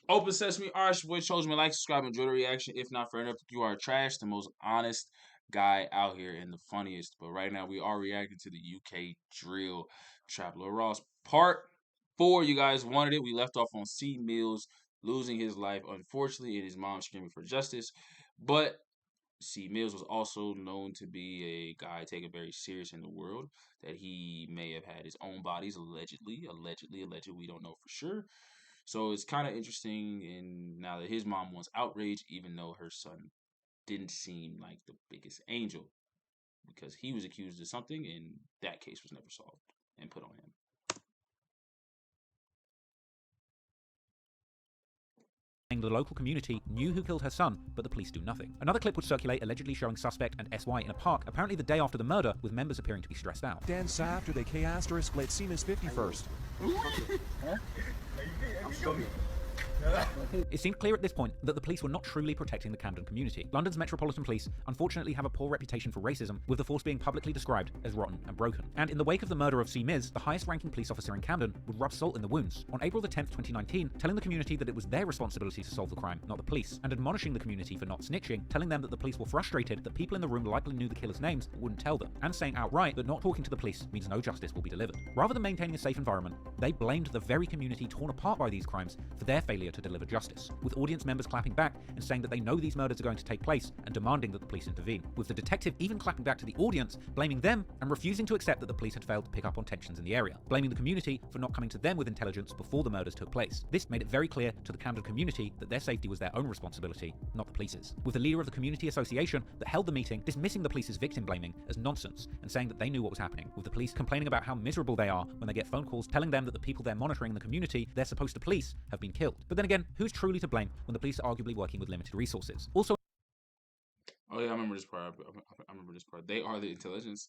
Open Sesame, Arch, boy, shows me like, subscribe, enjoy the reaction. If not, fair enough. You are trash, the most honest guy out here and the funniest. But right now, we are reacting to the UK drill Traveler Ross part 4. You guys wanted it. We left off on C Mills losing his life, unfortunately, and his mom screaming for justice. But C. Mills was also known to be a guy taken very serious in the world. That he may have had his own bodies, allegedly. We don't know for sure. So it's kind of interesting. And now that his mom wants outrage, even though her son didn't seem like the biggest angel, because he was accused of something, and that case was never solved and put on him. The local community knew who killed her son, but the police do nothing. Another clip would circulate allegedly showing suspect and SY in a park, apparently the day after the murder, with members appearing to be stressed out. Dan sa after they cast or escalate Seamus 51st. It seemed clear at this point that the police were not truly protecting the Camden community. London's Metropolitan Police unfortunately have a poor reputation for racism, with the force being publicly described as rotten and broken. And in the wake of the murder of C. Miz, the highest ranking police officer in Camden would rub salt in the wounds. On April the 10th, 2019, telling the community that it was their responsibility to solve the crime, not the police, and admonishing the community for not snitching, telling them that the police were frustrated that people in the room likely knew the killer's names but wouldn't tell them, and saying outright that not talking to the police means no justice will be delivered. Rather than maintaining a safe environment, they blamed the very community torn apart by these crimes for their failure to deliver justice, with audience members clapping back and saying that they know these murders are going to take place and demanding that the police intervene, with the detective even clapping back to the audience, blaming them and refusing to accept that the police had failed to pick up on tensions in the area, blaming the community for not coming to them with intelligence before the murders took place. This made it very clear to the Camden community that their safety was their own responsibility, not the police's, with the leader of the community association that held the meeting dismissing the police's victim blaming as nonsense and saying that they knew what was happening, with the police complaining about how miserable they are when they get phone calls telling them that the people they're monitoring in the community they're supposed to police have been killed. But then again, who's truly to blame when the police are arguably working with limited resources? Also, Oh yeah, I remember this part. I remember this part. They are the intelligence.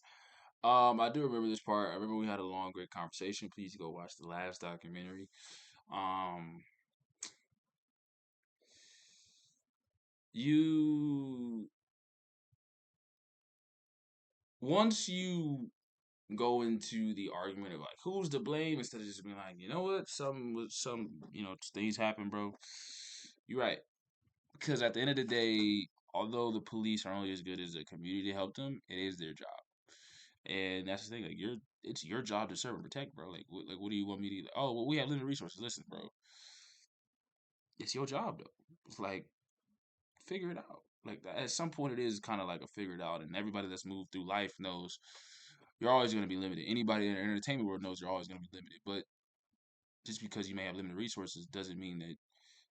I do remember this part. I remember we had a long, great conversation. Please go watch the last documentary. Um, you once you go into the argument of like who's to blame instead of just being like, you know what, some things happen, bro. You're right, because at the end of the day, although the police are only as good as the community to help them, it is their job. And that's the thing. Like it's your job to serve and protect, bro. Like, what do you want me to? Oh, well, we have limited resources. Listen, bro, it's your job though. It's like figure it out. Like at some point, it is kind of like a figure it out, and everybody that's moved through life knows you're always going to be limited. Anybody in the entertainment world knows you're always going to be limited. But just because you may have limited resources doesn't mean that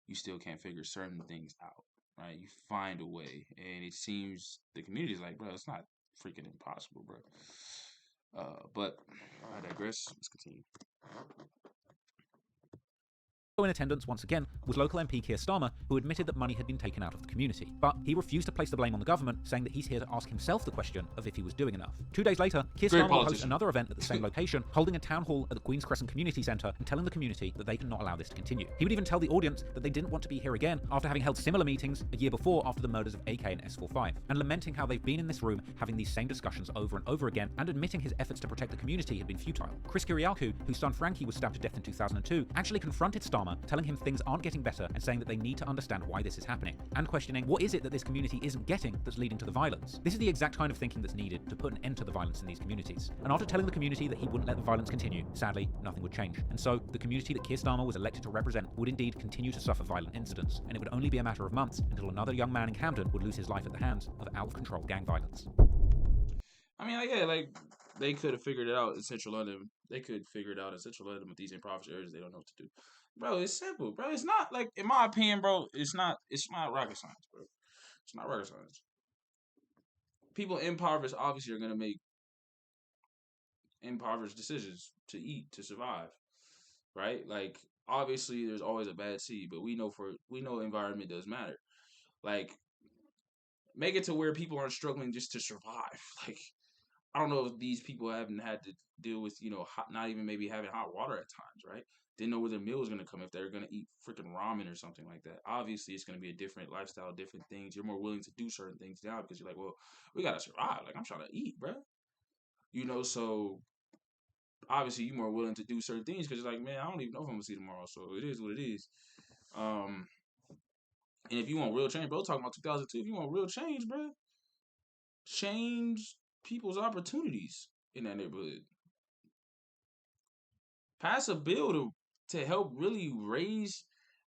you still can't figure certain things out, right? You find a way, and it seems the community is like, bro, it's not freaking impossible, bro. But I digress. Let's continue. in attendance once again was local MP Keir Starmer, who admitted that money had been taken out of the community. But he refused to place the blame on the government, saying that he's here to ask himself the question of if he was doing enough. 2 days later, Keir Starmer will host another event at the same location, holding a town hall at the Queen's Crescent Community Centre and telling the community that they cannot allow this to continue. He would even tell the audience that they didn't want to be here again after having held similar meetings a year before after the murders of AK and S45, and lamenting how they've been in this room having these same discussions over and over again, and admitting his efforts to protect the community had been futile. Chris Kiriakou, whose son Frankie was stabbed to death in 2002, actually confronted Starmer, telling him things aren't getting better and saying that they need to understand why this is happening, and questioning what is it that this community isn't getting that's leading to the violence. This is the exact kind of thinking that's needed to put an end to the violence in these communities. And after telling the community that he wouldn't let the violence continue, sadly, nothing would change. And so, the community that Keir Starmer was elected to represent would indeed continue to suffer violent incidents, and it would only be a matter of months until another young man in Camden would lose his life at the hands of out-of-control gang violence. I mean, like they could have figured it out in Central London. They could figure it out in Central London with these impoverished areas. They don't know what to do. Bro, it's simple, bro. It's not like, in my opinion, bro, it's not rocket science, bro. It's not rocket science. People impoverished obviously are gonna make impoverished decisions to eat, to survive, right? Like obviously there's always a bad seed, but we know environment does matter. Like make it to where people aren't struggling just to survive. Like I don't know if these people haven't had to deal with, not even maybe having hot water at times, right? Didn't know where their meal was going to come if they're going to eat freaking ramen or something like that. Obviously, it's going to be a different lifestyle, different things. You're more willing to do certain things now because you're like, well, we got to survive. Like, I'm trying to eat, bro. So obviously you're more willing to do certain things because you're like, man, I don't even know if I'm going to see tomorrow. So it is what it is. And if you want real change, bro, talking about 2002, if you want real change, bro, change people's opportunities in that neighborhood. Pass a bill to help really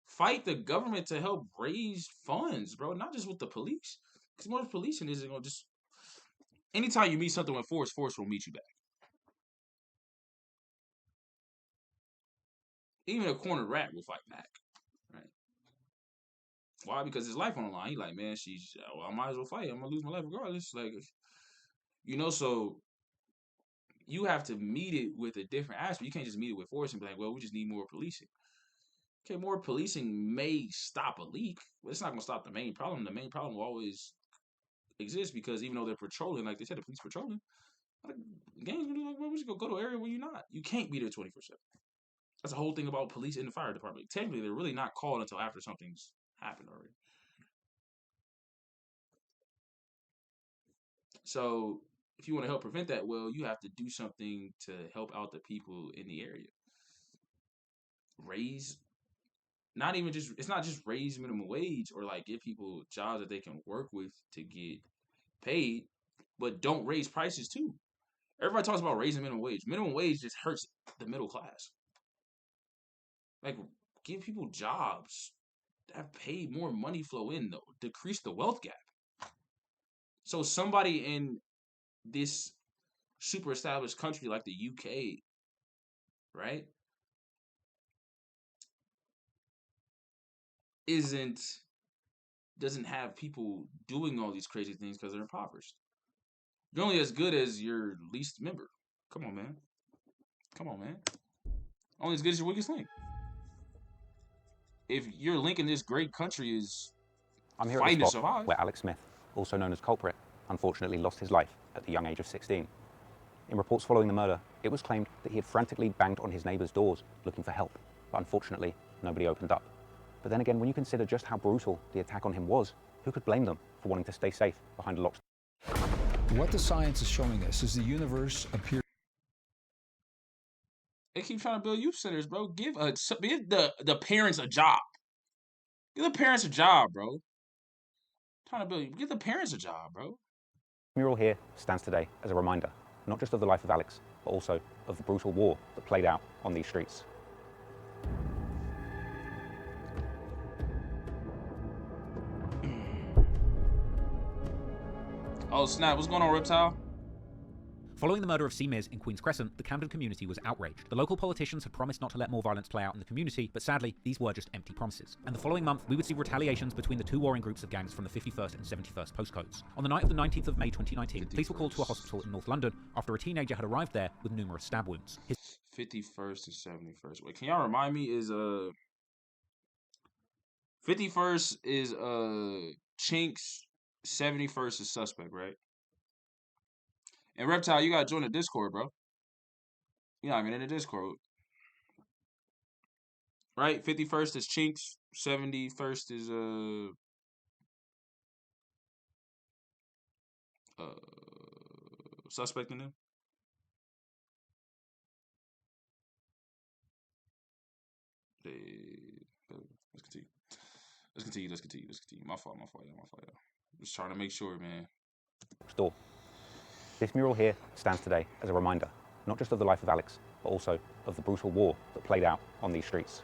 fight the government to help raise funds, bro. Not just with the police, because more policing isn't gonna just. Anytime you meet something with force, force will meet you back. Even a cornered rat will fight back, right? Why? Because his life on the line. He like, man, well, I might as well fight. I'm gonna lose my life regardless. Like, so you have to meet it with a different aspect. You can't just meet it with force and be like, well, we just need more policing. Okay, more policing may stop a leak, but it's not gonna stop the main problem. The main problem will always exist because even though they're patrolling, like they said, the police patrolling, like, gangs gonna be like, well, we just go to an area where you're not. You can't be there 24/7. That's the whole thing about police in the fire department. Technically, they're really not called until after something's happened already. So if you want to help prevent that, well, you have to do something to help out the people in the area. It's not just raise minimum wage or like give people jobs that they can work with to get paid, but don't raise prices too. Everybody talks about raising minimum wage. Minimum wage just hurts the middle class. Like, give people jobs that have paid more money flow in, though. Decrease the wealth gap. So somebody in this super established country like the UK, right, doesn't have people doing all these crazy things because they're impoverished. You're only as good as your least member. Come on, man. Come on, man. Only as good as your weakest link. If your link in this great country is I'm here at the fighting to spot survive, where Alex Smith, also known as Culprit, unfortunately lost his life at the young age of 16. In reports following the murder, it was claimed that he had frantically banged on his neighbours' doors looking for help, but unfortunately, nobody opened up. But then again, when you consider just how brutal the attack on him was, who could blame them for wanting to stay safe behind a locked? What the science is showing us is the universe appears. they keep trying to build youth centers, bro. Give the parents a job. Give the parents a job, bro. Give the parents a job, bro. The mural here stands today as a reminder, not just of the life of Alex, but also of the brutal war that played out on these streets. Oh snap! What's going on, Reptile? Following the murder of C. Miz in Queen's Crescent, the Camden community was outraged. The local politicians had promised not to let more violence play out in the community, but sadly, these were just empty promises. And the following month, we would see retaliations between the two warring groups of gangs from the 51st and 71st postcodes. On the night of the 19th of May 2019, police were called to a hospital in North London after a teenager had arrived there with numerous stab wounds. His 51st and 71st. Wait, can y'all remind me? 51st is Chinks, 71st is Suspect, right? And Reptile, you gotta join the Discord, bro. You're not even in the Discord. Right? 51st is Chinks, 71st is Suspect in them. Let's continue. Let's continue. My fault, y'all. Just trying to make sure, man. store. This mural here stands today as a reminder, not just of the life of Alex, but also of the brutal war that played out on these streets.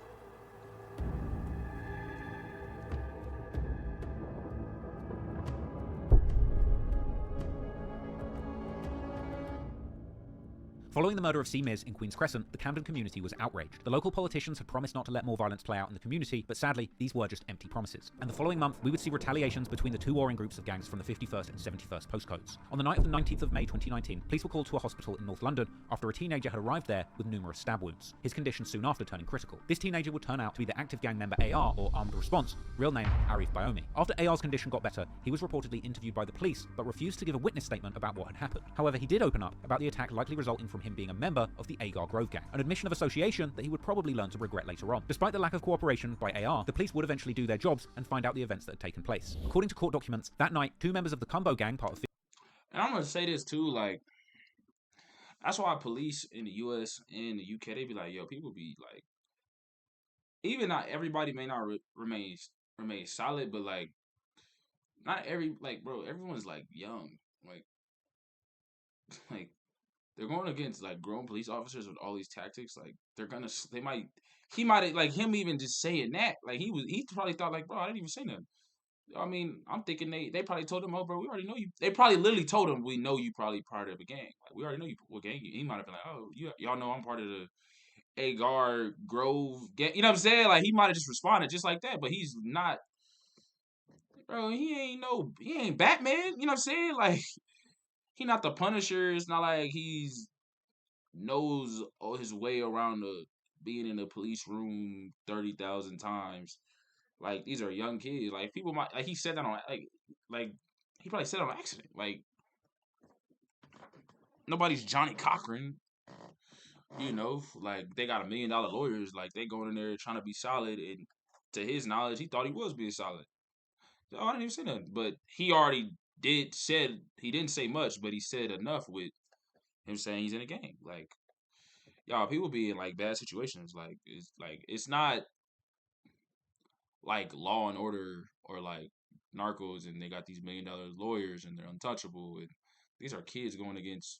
Following the murder of C. Miz in Queen's Crescent, the Camden community was outraged. The local politicians had promised not to let more violence play out in the community, but sadly, these were just empty promises. And the following month, we would see retaliations between the two warring groups of gangs from the 51st and 71st postcodes. On the night of the 19th of May 2019, police were called to a hospital in North London after a teenager had arrived there with numerous stab wounds. His condition soon after turning critical. This teenager would turn out to be the active gang member AR, or Armed Response, real name Arif Bayomi. After AR's condition got better, he was reportedly interviewed by the police, but refused to give a witness statement about what had happened. However, he did open up about the attack likely resulting from him being a member of the Agar Grove Gang, an admission of association that he would probably learn to regret later on. Despite the lack of cooperation by AR, the police would eventually do their jobs and find out the events that had taken place. According to court documents, that night, two members of the Combo Gang, part of... And I'm gonna say this too, like, that's why police in the US and the UK, they be like, yo, people be like even not everybody may not remain solid, but like not every like bro, everyone's like young, like like they're going against like grown police officers with all these tactics. Like they might he might like him even just saying that like he probably thought like bro I didn't even say nothing. I mean, I'm thinking they probably told him, oh, bro, we already know you. They probably literally told him, we know you probably part of a gang. Like, we already know you what gang you. He might have been like, oh, y'all know I'm part of the Agar Grove gang. You know what I'm saying? Like, he might have just responded just like that, but he's not, bro, he ain't Batman. You know what I'm saying? Like, he not the Punisher. It's not like he's knows all his way around the being in the police room 30,000 times. Like these are young kids. Like people might like he said that on like he probably said it on accident. Like nobody's Johnny Cochran. You know, like they got $1 million lawyers. Like they going in there trying to be solid, and to his knowledge, he thought he was being solid. So, I didn't even say nothing, but he already he didn't say much, but he said enough with him saying he's in a gang. Like y'all, people be in like bad situations. Like it's not like Law and Order or like Narcos, and they got these $1 million lawyers and they're untouchable. And these are kids going against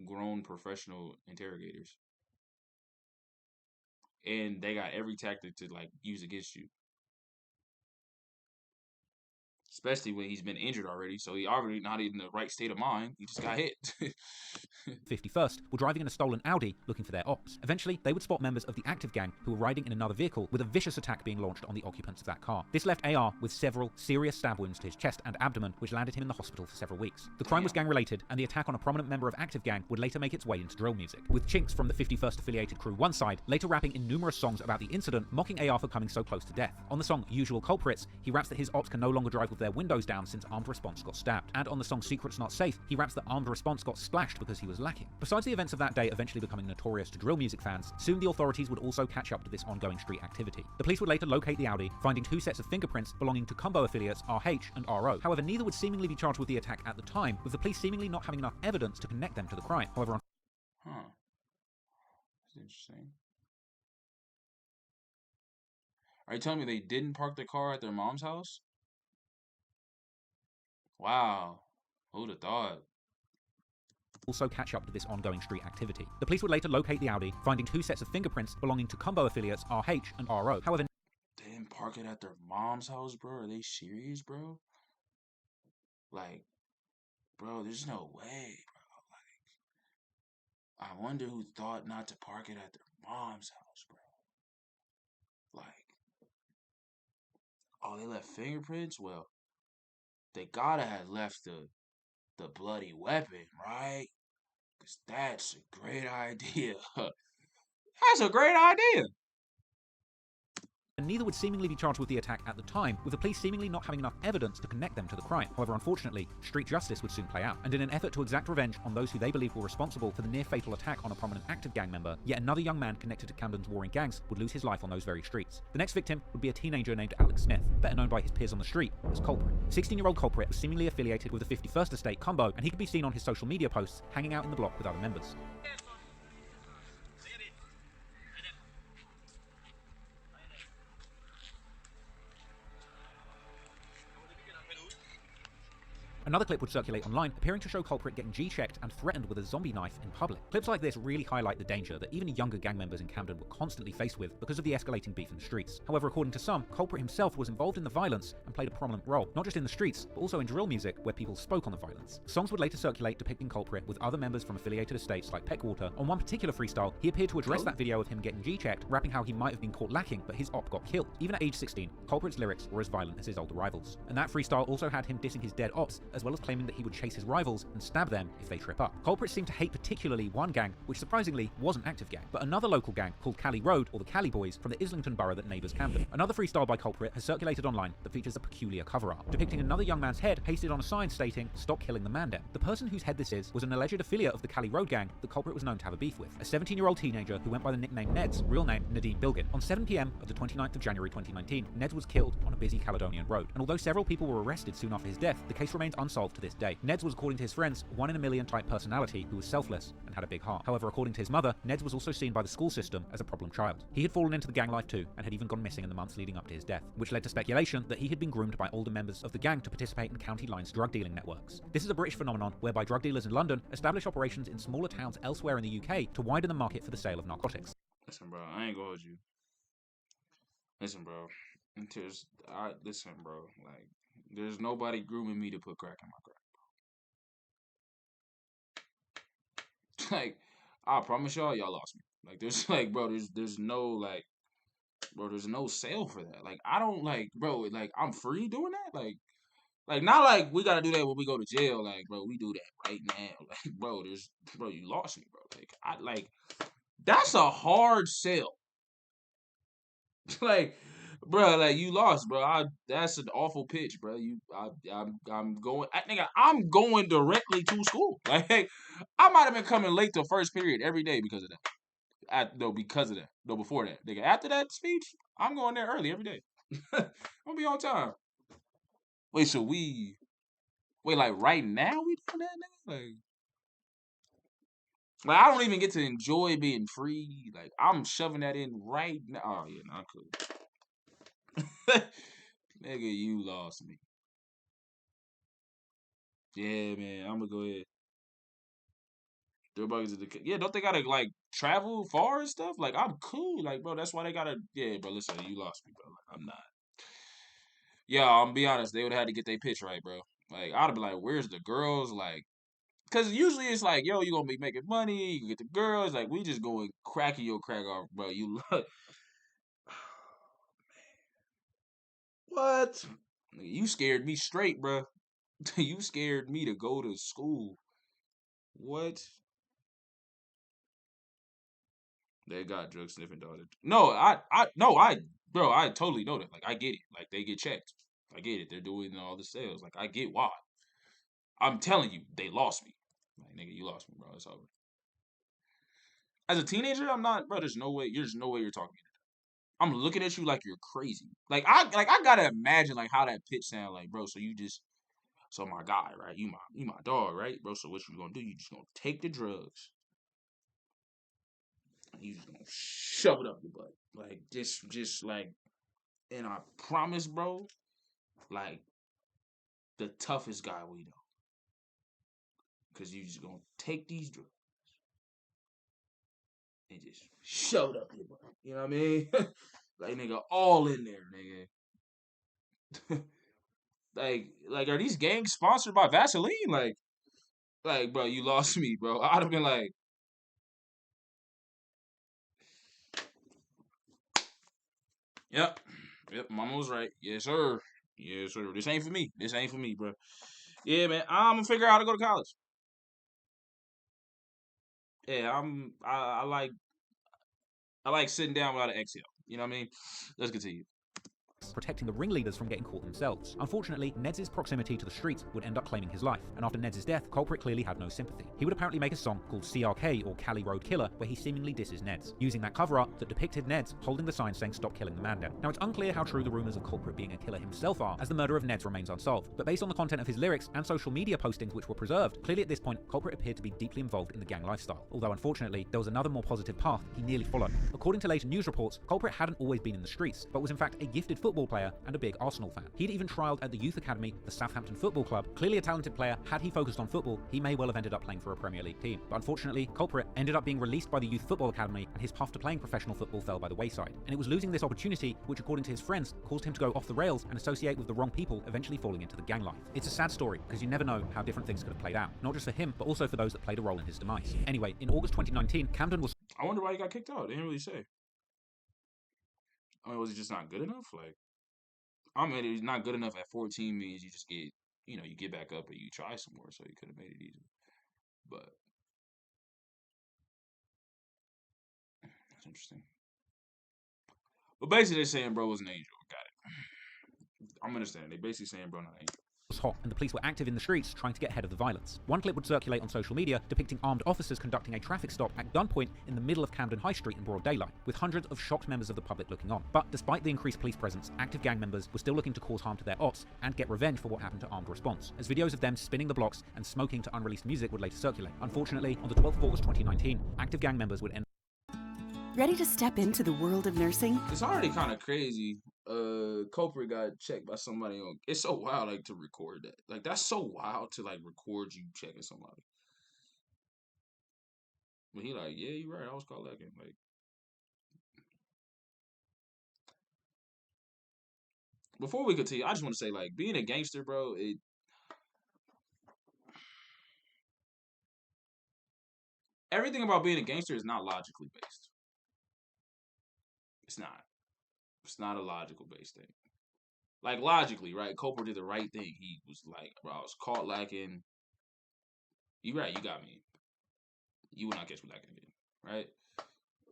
grown professional interrogators, and they got every tactic to like use against you. Especially when he's been injured already, so he already not in the right state of mind. He just got hit. 51st were driving in a stolen Audi looking for their ops. Eventually, they would spot members of the active gang who were riding in another vehicle with a vicious attack being launched on the occupants of that car. This left AR with several serious stab wounds to his chest and abdomen, which landed him in the hospital for several weeks. The crime was gang-related, and the attack on a prominent member of active gang would later make its way into drill music, with Chinks from the 51st affiliated crew one side later rapping in numerous songs about the incident, mocking AR for coming so close to death. On the song Usual Culprits, he raps that his ops can no longer drive with their windows down since armed response got stabbed. And on the song Secret's Not Safe, he raps that armed response got splashed because he was lacking. Besides the events of that day eventually becoming notorious to drill music fans, soon the authorities would also catch up to this ongoing street activity. The police would later locate the Audi, finding 2 sets of fingerprints belonging to combo affiliates RH and RO. However, neither would seemingly be charged with the attack at the time, with the police seemingly not having enough evidence to connect them to the crime. However, Huh. That's interesting. Are you telling me they didn't park the car at their mom's house? Wow. Who'd have thought? also catch up to this ongoing street activity. The police would later locate the Audi, finding 2 sets of fingerprints belonging to combo affiliates RH and RO. However, they didn't park it at their mom's house, bro. Are they serious, bro? Like, bro, there's no way, bro. Like, I wonder who thought not to park it at their mom's house, bro. Like, oh, they left fingerprints? Well, they gotta have left the bloody weapon, right? Because that's a great idea. That's a great idea. and neither would seemingly be charged with the attack at the time, with the police seemingly not having enough evidence to connect them to the crime. However, unfortunately, street justice would soon play out, and in an effort to exact revenge on those who they believe were responsible for the near-fatal attack on a prominent active gang member, yet another young man connected to Camden's warring gangs would lose his life on those very streets. The next victim would be a teenager named Alex Smith, better known by his peers on the street as Culprit. 16-year-old Culprit was seemingly affiliated with the 51st Estate combo, and he could be seen on his social media posts hanging out in the block with other members. Another clip would circulate online, appearing to show Culprit getting G-checked and threatened with a zombie knife in public. Clips like this really highlight the danger that even younger gang members in Camden were constantly faced with because of the escalating beef in the streets. However, according to some, Culprit himself was involved in the violence and played a prominent role, not just in the streets, but also in drill music where people spoke on the violence. Songs would later circulate depicting Culprit with other members from affiliated estates like Peckwater. On one particular freestyle, he appeared to address that video of him getting G-checked, rapping how he might have been caught lacking, but his op got killed. Even at age 16, Culprit's lyrics were as violent as his older rivals. And that freestyle also had him dissing his dead ops, as well as claiming that he would chase his rivals and stab them if they trip up. Culprit seemed to hate particularly one gang, which surprisingly wasn't active gang, but another local gang called Cali Road, or the Cali Boys, from the Islington borough that neighbours Camden. Another freestyle by Culprit has circulated online that features a peculiar cover art, depicting another young man's head pasted on a sign stating, "Stop killing the man down." The person whose head this is was an alleged affiliate of the Cali Road gang that Culprit was known to have a beef with, a 17-year-old teenager who went by the nickname Neds, real name Nadeem Bilgin. On 7 PM of the 29th of January 2019, Neds was killed on a busy Caledonian road, and although several people were arrested soon after his death, the case remains unsolved to this day. Ned's was, according to his friends, 1 in a million type personality who was selfless and had a big heart. However, according to his mother, Ned's was also seen by the school system as a problem child. He had fallen into the gang life too, and had even gone missing in the months leading up to his death, which led to speculation that he had been groomed by older members of the gang to participate in county lines drug dealing networks. This is a British phenomenon whereby drug dealers in London establish operations in smaller towns elsewhere in the UK to widen the market for the sale of narcotics. Listen, bro, I ain't gonna hold you. Listen, bro. Listen, bro. Like, there's nobody grooming me to put crack in my crack. Like, I promise y'all lost me. Like, there's like, bro, there's no like, bro, there's no sale for that. Like, I don't like, bro. Like, I'm free doing that. Like not like we gotta do that when we go to jail. Like, bro, we do that right now. Like, bro, you lost me, bro. That's a hard sell. Like, bro, like you lost, bro. That's an awful pitch, bro. I'm going directly to school. Like, I might have been coming late to first period every day because of that. Because of that. No, before that, nigga. After that speech, I'm going there early every day. I'm gonna be on time. Wait, like right now we doing that, nigga? Like I don't even get to enjoy being free. Like I'm shoving that in right now. Oh yeah, not cool. Nigga, you lost me. Yeah, man, I'm gonna go ahead. Yeah, don't they gotta like travel far and stuff? Like I'm cool, like bro. That's why they gotta. Yeah, bro. Listen, you lost me, bro. Like, I'm not. Yeah, I'm be honest. They would have had to get their pitch right, bro. Like I'd be like, where's the girls? Like, cause usually it's like, yo, you gonna be making money. You can get the girls. Like we just going cracking your crack off, bro. You what? You scared me straight, bro. You scared me to go to school. What? They got drug sniffing dogs. No, bro, I totally know that. Like, I get it. Like, they get checked. I get it. They're doing all the sales. Like, I get why. I'm telling you, they lost me. Like, nigga, you lost me, bro. It's over. As a teenager, I'm not, bro. There's no way. There's no way you're talking to me. I'm looking at you like you're crazy. I gotta imagine like how that pitch sound like, bro. So my guy, right? You my dog, right, bro? So what you gonna do? You just gonna take the drugs. You just gonna shove it up your butt, like just like. And I promise, bro, like the toughest guy we know, cause you just gonna take these drugs and just shove it up your butt. You know what I mean? Like nigga, all in there, nigga. like, are these gangs sponsored by Vaseline? Like, bro, you lost me, bro. I'd have been like, yep, mama was right. Yes, sir. Yes, sir. This ain't for me. This ain't for me, bro. Yeah, man. I'm gonna figure out how to go to college. Yeah, I like sitting down without an exhale. You know what I mean? Let's continue. Protecting the ringleaders from getting caught themselves. Unfortunately, Ned's proximity to the streets would end up claiming his life, and after Ned's death, culprit clearly had no sympathy. He would apparently make a song called CRK, or Cali Road Killer, where he seemingly disses Ned's, using that cover art that depicted Ned's holding the sign saying stop killing the man down. Now it's unclear how true the rumours of culprit being a killer himself are, as the murder of Ned's remains unsolved, but based on the content of his lyrics and social media postings which were preserved, clearly at this point, culprit appeared to be deeply involved in the gang lifestyle, although unfortunately, there was another more positive path he nearly followed. According to later news reports, culprit hadn't always been in the streets, but was in fact a gifted football player and a big Arsenal fan. He'd even trialled at the youth academy, the Southampton Football Club. Clearly a talented player, had he focused on football, he may well have ended up playing for a Premier League team. But unfortunately, culprit ended up being released by the Youth Football Academy, and his path to playing professional football fell by the wayside. And it was losing this opportunity which, according to his friends, caused him to go off the rails and associate with the wrong people, eventually falling into the gang life. It's a sad story, because you never know how different things could have played out, not just for him, but also for those that played a role in his demise. Anyway, in August 2019, Camden was... I wonder why he got kicked out. They didn't really say. I mean, was he just not good enough? Like, I mean, he's not good enough at 14 means you just get, you get back up and you try some more. So he could have made it easy. But that's interesting. But basically, they're saying bro was an angel. Got it. I'm understanding. They basically saying bro not an angel. was hot, and the police were active in the streets trying to get ahead of the violence. One clip would circulate on social media depicting armed officers conducting a traffic stop at gunpoint in the middle of Camden High Street in broad daylight, with hundreds of shocked members of the public looking on. But despite the increased police presence, active gang members were still looking to cause harm to their ops and get revenge for what happened to armed response, as videos of them spinning the blocks and smoking to unreleased music would later circulate. Unfortunately, on the 12th of August 2019, active gang members would end. Ready to step into the world of nursing? It's already kind of crazy. Culprit got checked by somebody on. It's so wild, like, to record that. Like, that's so wild to, like, record you checking somebody. But he like, yeah, you're right. I was caught lacking. Like, before we continue, I just want to say, like, being a gangster, bro, everything about being a gangster is not logically based. It's not. It's not a logical based thing. Like, logically, right? Culprit did the right thing. He was like, bro, I was caught lacking. You right, you got me. You will not catch me lacking again, right?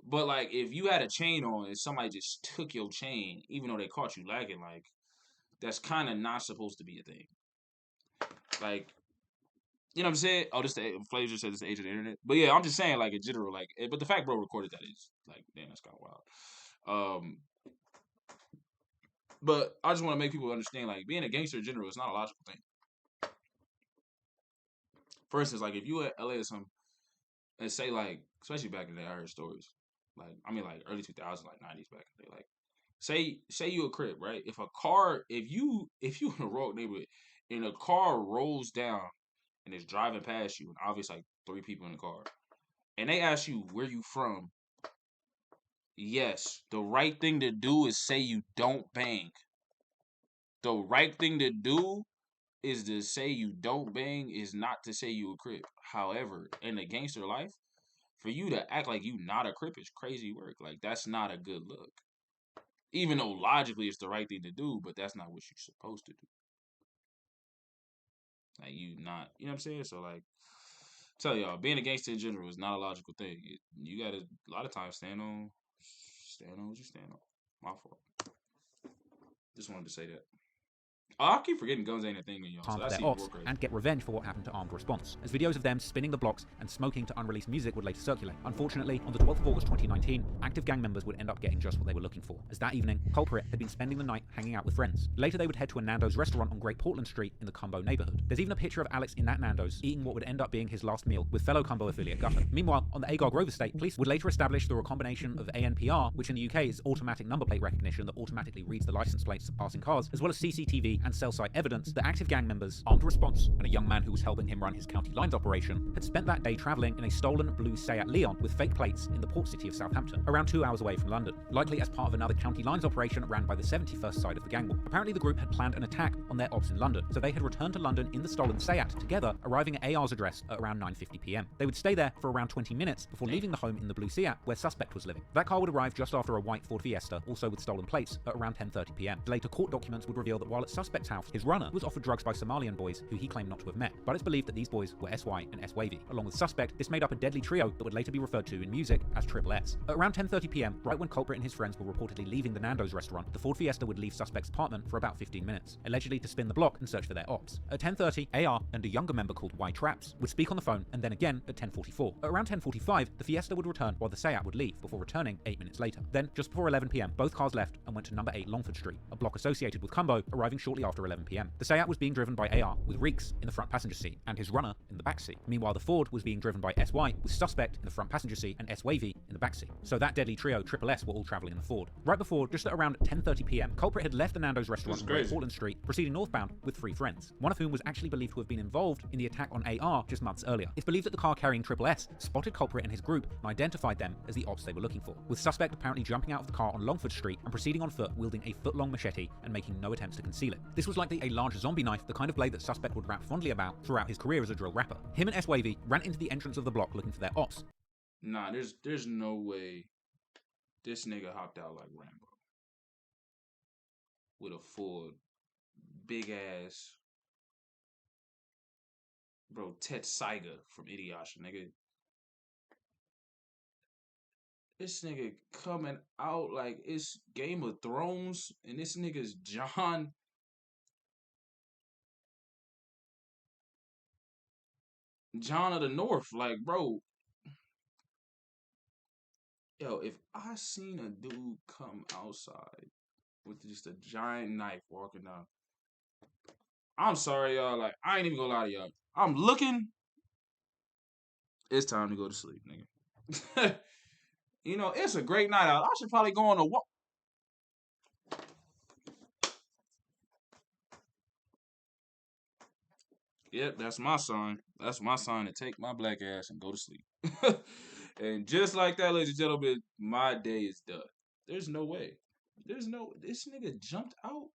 But, like, if you had a chain on and somebody just took your chain, even though they caught you lacking, like, that's kind of not supposed to be a thing. Like, you know what I'm saying? Oh, Flazer said this is the age of the internet. But yeah, I'm just saying, like, in general, like, but the fact bro recorded that is, like, damn, that's kind of wild. But I just want to make people understand, like, being a gangster in general is not a logical thing. For instance, like, if you at LA or something, and say, like, especially back in the day, I heard stories. Like, I mean, like, early 2000s, like, 90s back in the day. Like, say you a crib, right? If you in a road neighborhood, and a car rolls down and is driving past you, and obviously, like, 3 people in the car, and they ask you where you from, yes, the right thing to do is say you don't bang. The right thing to do is to say you don't bang, is not to say you a crip. However, in the gangster life, for you to act like you not a crip is crazy work. Like, that's not a good look. Even though logically it's the right thing to do, but that's not what you're supposed to do. Like, you not, you know what I'm saying? So, like, tell y'all, being a gangster in general is not a logical thing. You gotta, a lot of times, stand on what you stand on. My fault. Just wanted to say that. Oh, I keep forgetting guns ain't a thing in y'all. Harm So to that's their even ops more crazy. and get revenge for what happened to armed response, as videos of them spinning the blocks and smoking to unreleased music would later circulate. Unfortunately, on the 12th of August 2019, active gang members would end up getting just what they were looking for, as that evening, Culprit had been spending the night hanging out with friends. Later, they would head to a Nando's restaurant on Great Portland Street in the Cumbo neighborhood. There's even a picture of Alex in that Nando's eating what would end up being his last meal with fellow Cumbo affiliate Gutter. Meanwhile, on the Agar Grove estate, police would later establish through a combination of ANPR, which in the UK is automatic number plate recognition that automatically reads the license plates of passing cars, as well as CCTV and cell site evidence that active gang members, armed response, and a young man who was helping him run his county lines operation had spent that day travelling in a stolen blue Seat Leon with fake plates in the port city of Southampton, around 2 hours away from London, likely as part of another county lines operation ran by the 71st side of the gang war. Apparently the group had planned an attack on their ops in London, so they had returned to London in the stolen Seat together, arriving at AR's address at around 9:50 p.m. They would stay there for around 20 minutes before leaving the home in the blue Seat where suspect was living. That car would arrive just after a white Ford Fiesta, also with stolen plates, at around 10:30 p.m. Later court documents would reveal that while at suspect's house, his runner was offered drugs by Somalian boys who he claimed not to have met, but it's believed that these boys were SY and SWavy. Along with suspect, this made up a deadly trio that would later be referred to in music as Triple S. At around 10:30 p.m, right when Culprit and his friends were reportedly leaving the Nando's restaurant, the Ford Fiesta would leave suspect's apartment for about 15 minutes, allegedly to spin the block and search for their ops. At 10:30, AR and a younger member called Y Traps would speak on the phone, and then again at 10:44. At around 10:45, the Fiesta would return while the Seat would leave, before returning 8 minutes later. Then, just before 11 p.m, both cars left and went to number 8 Longford Street, a block associated with Cumbo, arriving shortly after 11 p.m. The Seat was being driven by AR, with Reeks in the front passenger seat and his runner in the back seat. Meanwhile, the Ford was being driven by SY, with suspect in the front passenger seat and SWavy in the back seat. So that deadly trio, Triple S, were all traveling in the Ford. Right before, just at around 10:30 p.m, Culprit had left the Nando's restaurant on Great Portland Street, proceeding northbound with 3 friends, one of whom was actually believed to have been involved in the attack on AR just months earlier. It's believed that the car carrying Triple S spotted Culprit and his group and identified them as the ops they were looking for, with suspect apparently jumping out of the car on Longford Street and proceeding on foot wielding a foot-long machete and making no attempts to conceal it. This was likely a large zombie knife, the kind of blade that suspect would rap fondly about throughout his career as a drill rapper. Him and SWavy ran into the entrance of the block looking for their ops. Nah, there's no way this nigga hopped out like Rambo with a full big ass bro Tet Saiga from Idiasha, nigga. This nigga coming out like it's Game of Thrones, and this nigga's John. John of the North. Like, bro, yo, if I seen a dude come outside with just a giant knife walking down, I'm sorry, y'all. Like, I ain't even gonna lie to y'all. I'm looking. It's time to go to sleep, nigga. You know, it's a great night out. I should probably go on a walk. Yep, that's my sign. That's my sign to take my black ass and go to sleep. And just like that, ladies and gentlemen, my day is done. There's no way. This nigga jumped out,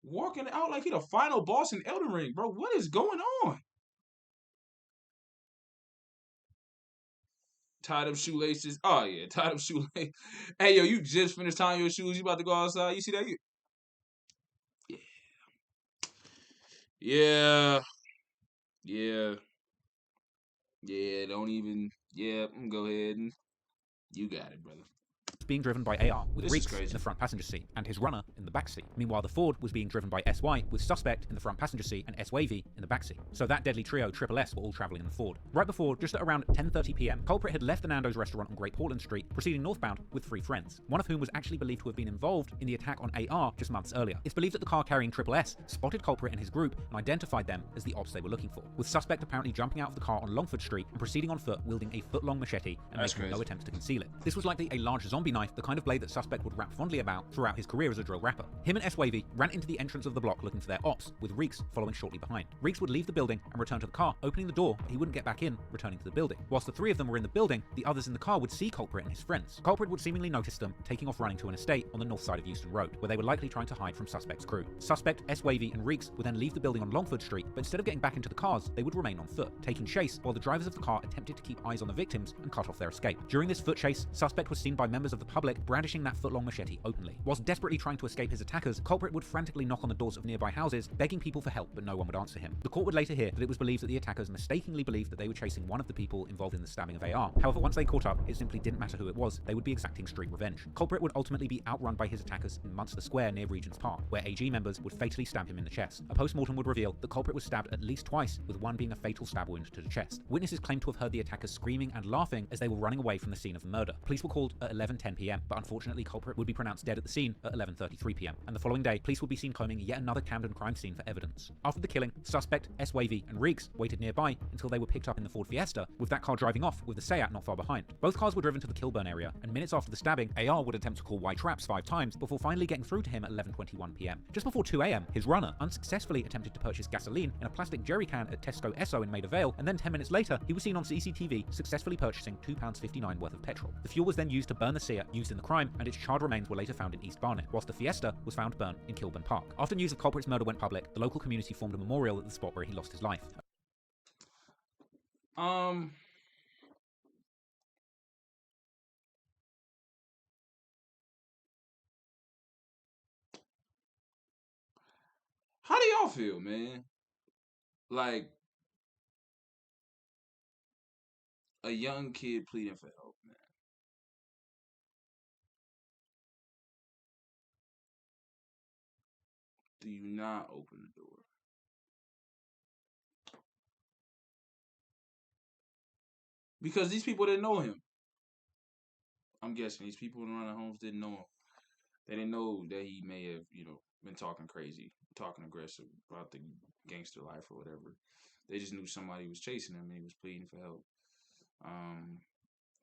walking out like he the final boss in Elden Ring, bro. What is going on? Tied up shoelaces. Oh yeah, tied up shoelaces. Hey yo, you just finished tying your shoes. You about to go outside. You see that? Yeah, yeah, yeah, yeah. Don't even. Yeah, go ahead and you got it, brother. Being driven by AR, with This is Reeks in crazy. the front passenger seat and his runner in the back seat. Meanwhile, the Ford was being driven by SY, with Suspect in the front passenger seat and SWavy in the back seat. So that deadly trio, Triple S, were all traveling in the Ford. Right before, just at around 10:30 p.m, Culprit had left the Nando's restaurant on Great Portland Street, proceeding northbound with 3 friends, one of whom was actually believed to have been involved in the attack on AR just months earlier. It's believed that the car carrying Triple S spotted Culprit and his group and identified them as the ops they were looking for, with Suspect apparently jumping out of the car on Longford Street and proceeding on foot wielding a foot-long machete and That's making no crazy. attempts to conceal it. This was likely a large zombie knife, the kind of blade that Suspect would rap fondly about throughout his career as a drill rapper. Him and SWavy ran into the entrance of the block looking for their ops, with Reeks following shortly behind. Reeks would leave the building and return to the car, opening the door, but he wouldn't get back in, returning to the building. Whilst the 3 of them were in the building, the others in the car would see Culprit and his friends. Culprit would seemingly notice them, taking off running to an estate on the north side of Euston Road, where they were likely trying to hide from Suspect's crew. Suspect, SWavy, and Reeks would then leave the building on Longford Street, but instead of getting back into the cars, they would remain on foot, taking chase while the drivers of the car attempted to keep eyes on the victims and cut off their escape. During this foot chase, Suspect was seen by members of the public brandishing that foot-long machete openly. Whilst desperately trying to escape his attackers, Culprit would frantically knock on the doors of nearby houses, begging people for help, but no one would answer him. The court would later hear that it was believed that the attackers mistakenly believed that they were chasing one of the people involved in the stabbing of AR. However, once they caught up, it simply didn't matter who it was, they would be exacting street revenge. Culprit would ultimately be outrun by his attackers in Munster Square near Regent's Park, where AG members would fatally stab him in the chest. A post-mortem would reveal that Culprit was stabbed at least twice, with one being a fatal stab wound to the chest. Witnesses claimed to have heard the attackers screaming and laughing as they were running away from the scene of the murder. Police were called at 11:10 p.m, but unfortunately Culprit would be pronounced dead at the scene at 11:33 p.m, and the following day, police would be seen combing yet another Camden crime scene for evidence. After the killing, Suspect, SWavy, and Reeks waited nearby until they were picked up in the Ford Fiesta, with that car driving off with the Seat not far behind. Both cars were driven to the Kilburn area, and minutes after the stabbing, AR would attempt to call Y Traps 5 times before finally getting through to him at 11:21 p.m. Just before 2 a.m, his runner unsuccessfully attempted to purchase gasoline in a plastic jerry can at Tesco Esso in Maida Vale, and then 10 minutes later, he was seen on CCTV successfully purchasing £2.59 worth of petrol. The fuel was then used to burn the Seat used in the crime, and its charred remains were later found in East Barnet, whilst the Fiesta was found burnt in Kilburn Park. After news of Culprit's murder went public, the local community formed a memorial at the spot where he lost his life. How do y'all feel, man? Like a young kid pleading for help, man. Do you not open the door? Because these people didn't know him. I'm guessing these people around the homes didn't know him. They didn't know that he may have, been talking crazy, talking aggressive about the gangster life or whatever. They just knew somebody was chasing him and he was pleading for help. And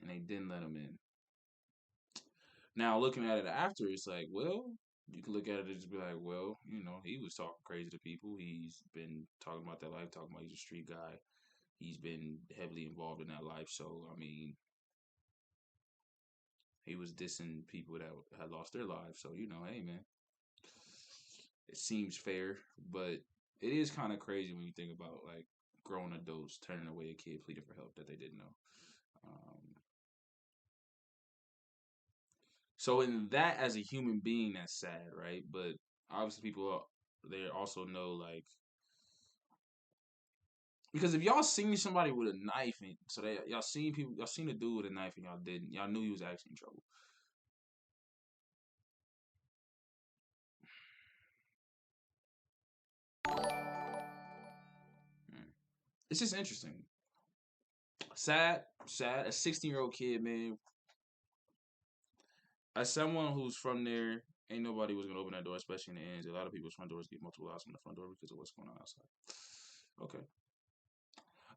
they didn't let him in. Now, looking at it after, it's like, well, you can look at it and just be like, well, he was talking crazy to people. He's been talking about that life, talking about he's a street guy. He's been heavily involved in that life. So, I mean, he was dissing people that had lost their lives. So, hey, man, it seems fair. But it is kind of crazy when you think about, like, grown adults turning away a kid pleading for help that they didn't know. So in that, as a human being, that's sad, right? But obviously, people they also know, like, because if y'all seen somebody with a knife, and so y'all seen a dude with a knife, and y'all didn't, y'all knew he was actually in trouble. Hmm. it's just interesting. Sad. A 16-year-old kid, man. As someone who's from there, ain't nobody was gonna open that door, especially in the ends. A lot of people's front doors get multiple locks on the front door because of what's going on outside. Okay.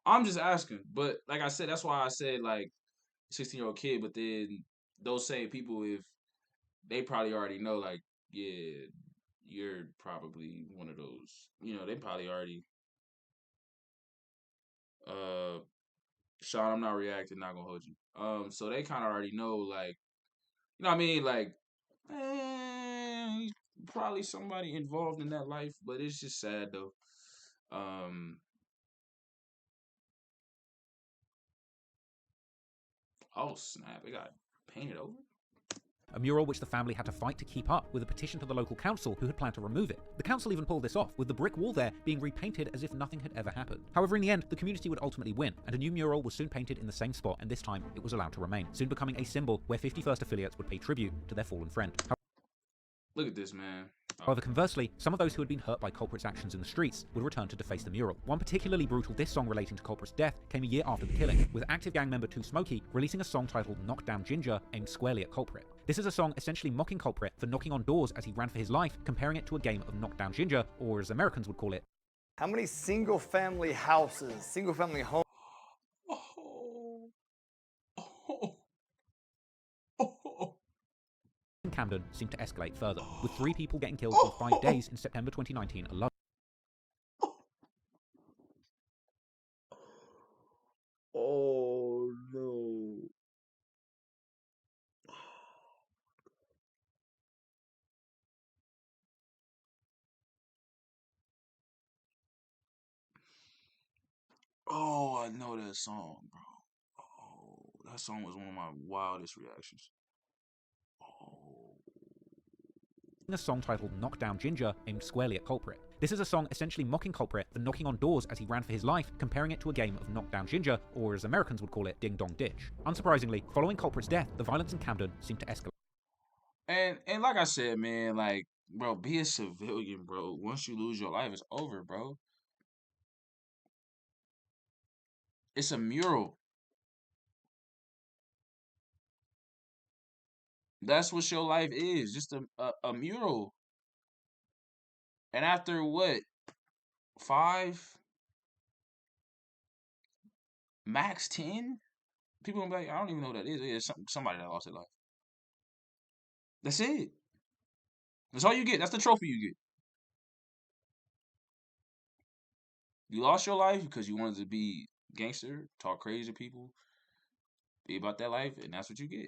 I'm just asking. But like I said, that's why I said like 16-year-old kid, but then those same people, if they probably already know, like, yeah, you're probably one of those, they probably already uh Sean, I'm not reacting, not gonna hold you. So they kinda already know, like, you know what I mean? Like, he's probably somebody involved in that life, but it's just sad though. Um oh snap, it got painted over. A mural which the family had to fight to keep up, with a petition to the local council who had planned to remove it. The council even pulled this off, with the brick wall there being repainted as if nothing had ever happened. However, in the end, the community would ultimately win, and a new mural was soon painted in the same spot, and this time it was allowed to remain, soon becoming a symbol where 51st affiliates would pay tribute to their fallen friend. Look at this, man. However, conversely, some of those who had been hurt by Culprit's actions in the streets would return to deface the mural. One particularly brutal diss song relating to Culprit's death came a year after the killing, with active gang member Too Smoky releasing a song titled Knock Down Ginger, aimed squarely at Culprit. This is a song essentially mocking Culprit for knocking on doors as he ran for his life, comparing it to a game of Knock Down Ginger, or as Americans would call it, how many single-family houses, single-family homes? Oh. Oh. Oh. in Camden seemed to escalate further, with 3 people getting killed in 5 days in September 2019 alone. Oh no. Oh, I know that song, bro. Oh, that song was one of my wildest reactions. Oh. A song titled Knock Down Ginger, aimed squarely at Culprit. This is a song essentially mocking Culprit for knocking on doors as he ran for his life, comparing it to a game of Knock Down Ginger, or as Americans would call it, Ding Dong Ditch. Unsurprisingly, following Culprit's death, the violence in Camden seemed to escalate. And like I said, man, like, bro, be a civilian, bro. Once you lose your life, it's over, bro. It's a mural. That's what your life is, just a mural. And after what, 5, max 10, people gonna be like, I don't even know what that is. It's somebody that lost their life. That's it. That's all you get. That's the trophy you get. You lost your life because you wanted to be gangster, talk crazy to people, be about that life, and that's what you get.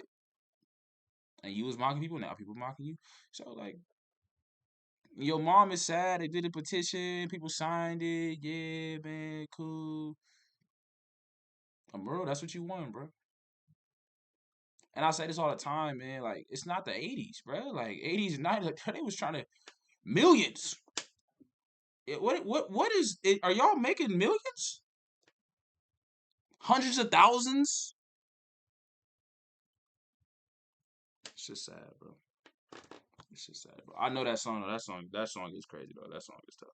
And you was mocking people, now people mocking you. So like, your mom is sad. They did a petition, people signed it. Yeah, man, cool. Bro, that's what you want, bro. And I say this all the time, man. Like, it's not the 80s, bro. Like 80s and 90s, like, they was trying to millions. What is it? Are y'all making millions? Hundreds of thousands? It's just sad, bro. It's just sad, bro. I know that song. Though. That song is crazy, though. That song is tough.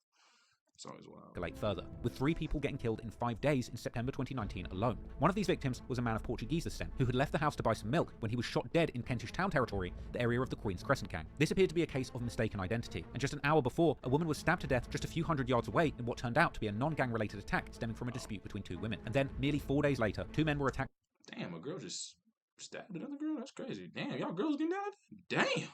That song is wild. Further, with 3 people getting killed in 5 days in September 2019 alone. One of these victims was a man of Portuguese descent who had left the house to buy some milk when he was shot dead in Kentish Town territory, the area of the Queen's Crescent Gang. This appeared to be a case of mistaken identity, and just an hour before, a woman was stabbed to death just a few hundred yards away in what turned out to be a non-gang related attack stemming from a dispute between 2 women. And then, nearly 4 days later, 2 men were attacked. Damn, a girl just stabbed another girl? That's crazy. Damn, y'all girls getting down? Damn.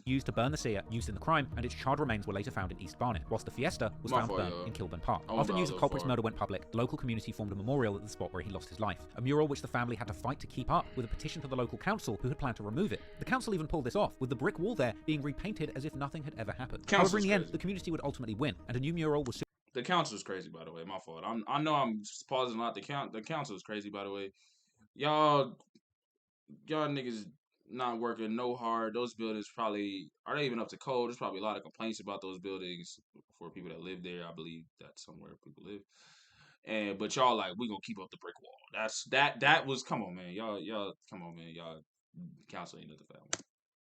Used to burn the seer used in the crime, and its charred remains were later found in East Barnet, whilst the Fiesta was found burned in Kilburn Park. After news of Culprit's murder went public, the local community formed a memorial at the spot where he lost his life. A mural which the family had to fight to keep up, with a petition to the local council who had planned to remove it. The council even pulled this off, with the brick wall there being repainted as if nothing had ever happened. However, in the end, the community would ultimately win, and a new mural was... The council is crazy, by the way. My fault. I know I'm pausing a lot. The council is crazy, by the way. Y'all niggas not working no hard. Those buildings probably, are they even up to code? There's probably a lot of complaints about those buildings for people that live there. I believe that's somewhere people live. But y'all like, we gonna keep up the brick wall. That was, come on, man. Y'all come on, man. Y'all council ain't nothing for that one.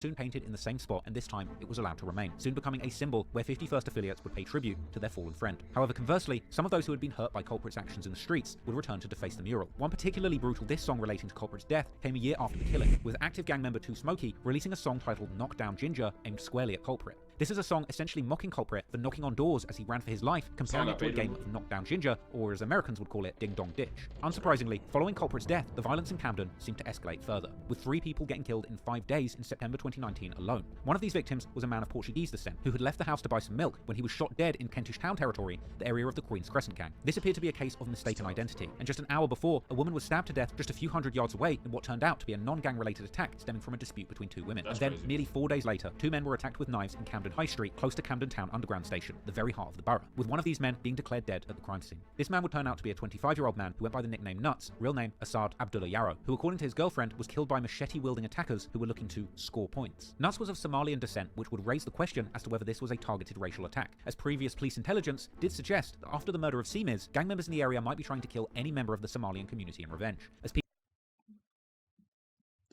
soon painted in the same spot, and this time it was allowed to remain, soon becoming a symbol where 51st affiliates would pay tribute to their fallen friend. However, conversely, some of those who had been hurt by Culprit's actions in the streets would return to deface the mural. One particularly brutal diss song relating to Culprit's death came a year after the killing, with active gang member Too Smoky releasing a song titled Knock Down Ginger aimed squarely at Culprit. This is a song essentially mocking Culprit for knocking on doors as he ran for his life, comparing it to a game of Knock Down Ginger, or as Americans would call it, Ding Dong Ditch. Unsurprisingly, following Culprit's death, the violence in Camden seemed to escalate further, with 3 people getting killed in 5 days in September 2019 alone. One of these victims was a man of Portuguese descent who had left the house to buy some milk when he was shot dead in Kentish Town territory, the area of the Queen's Crescent gang. This appeared to be a case of mistaken identity, and just an hour before, a woman was stabbed to death just a few hundred yards away in what turned out to be a non-gang related attack stemming from a dispute between 2 women. And then, nearly 4 days later, 2 men were attacked with knives in Camden High Street, close to Camden Town Underground Station, the very heart of the borough, with one of these men being declared dead at the crime scene. This man would turn out to be a 25-year-old man who went by the nickname Nuts, real name Assad Abdullah Yarrow, who according to his girlfriend was killed by machete-wielding attackers who were looking to score points. Nuts was of Somalian descent, which would raise the question as to whether this was a targeted racial attack, as previous police intelligence did suggest that after the murder of Simiz, gang members in the area might be trying to kill any member of the Somalian community in revenge. As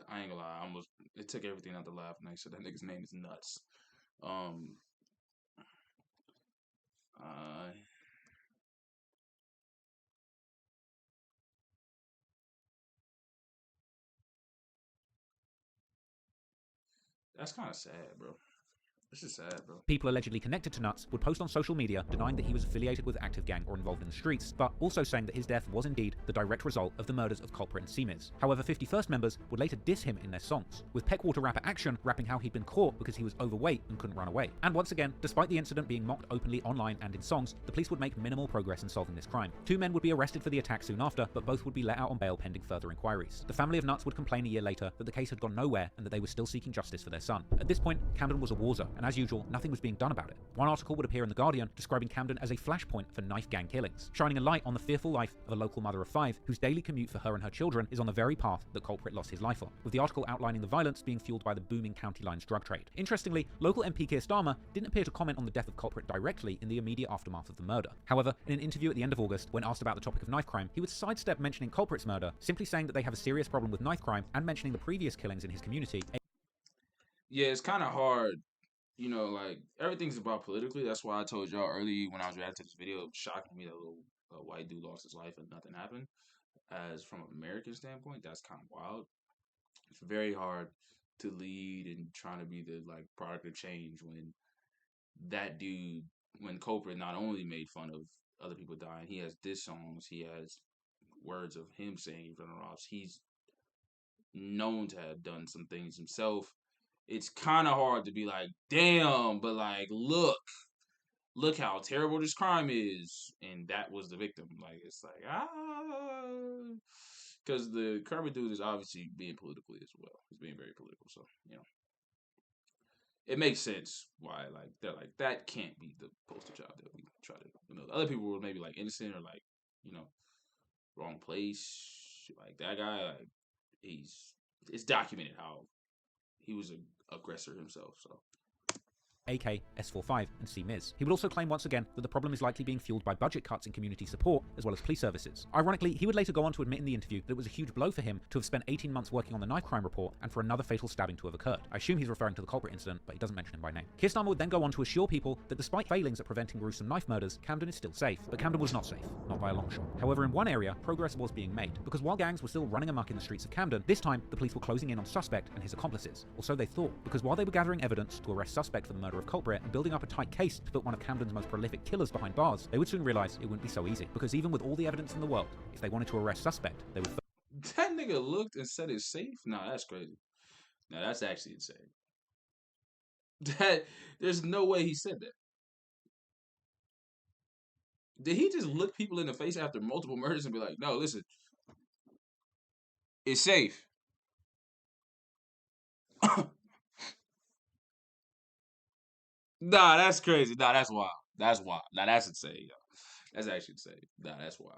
I ain't gonna lie, it took everything out the laugh when I said that nigga's name is Nuts. Uh, that's kind of sad, bro. This is sad, bro. People allegedly connected to Nuts would post on social media denying that he was affiliated with active gang or involved in the streets, but also saying that his death was indeed the direct result of the murders of Culprit and Simiz. However, 51st members would later diss him in their songs, with Peckwater rapper Action rapping how he'd been caught because he was overweight and couldn't run away. And once again, despite the incident being mocked openly online and in songs, the police would make minimal progress in solving this crime. 2 men would be arrested for the attack soon after, but both would be let out on bail pending further inquiries. The family of Nuts would complain a year later that the case had gone nowhere and that they were still seeking justice for their son. At this point, Camden was a war zone, and as usual, nothing was being done about it. One article would appear in The Guardian describing Camden as a flashpoint for knife gang killings, shining a light on the fearful life of a local mother of 5 whose daily commute for her and her children is on the very path that Culprit lost his life on, with the article outlining the violence being fueled by the booming county lines drug trade. Interestingly, local MP Keir Starmer didn't appear to comment on the death of Culprit directly in the immediate aftermath of the murder. However, in an interview at the end of August, when asked about the topic of knife crime, he would sidestep mentioning Culprit's murder, simply saying that they have a serious problem with knife crime and mentioning the previous killings in his community. Yeah, it's kind of hard. You know, like, everything's about politically. That's why I told y'all early when I was reacting to this video, it was shocking me that a little white dude lost his life and nothing happened. As from an American standpoint, that's kind of wild. It's very hard to lead and trying to be the, like, product of change when that dude, when Culprit not only made fun of other people dying, he has diss songs, he has words of him saying in front of Ross. He's known to have done some things himself. It's kind of hard to be like, damn, but like, look how terrible this crime is, and that was the victim. Like, it's like, because the Kermit dude is obviously being politically as well. He's being very political, so you know, it makes sense why like they're like that can't be the poster child that we try to. You know, the other people were maybe like innocent or like, you know, wrong place. Like that guy, like it's documented how he was an aggressor himself, so. AK, S45, and Simiz. He would also claim once again that the problem is likely being fueled by budget cuts in community support, as well as police services. Ironically, he would later go on to admit in the interview that it was a huge blow for him to have spent 18 months working on the knife crime report and for another fatal stabbing to have occurred. I assume he's referring to the Culprit incident, but he doesn't mention him by name. Keir Starmer would then go on to assure people that despite failings at preventing gruesome knife murders, Camden is still safe. But Camden was not safe, not by a long shot. However, in one area, progress was being made, because while gangs were still running amok in the streets of Camden, this time the police were closing in on suspect and his accomplices. Or so they thought, because while they were gathering evidence to arrest suspect for the murder of Culprit and building up a tight case to put one of Camden's most prolific killers behind bars, they would soon realize it wouldn't be so easy, because even with all the evidence in the world, if they wanted to arrest suspect, they would. That nigga looked and said it's safe? Nah, that's crazy. Nah, that's actually insane. There's no way he said that. Did he just look people in the face after multiple murders and be like, no, listen, it's safe? Nah, that's crazy. Nah, that's wild. That's wild. Nah, that's insane, yo. That's actually insane. Nah, that's wild.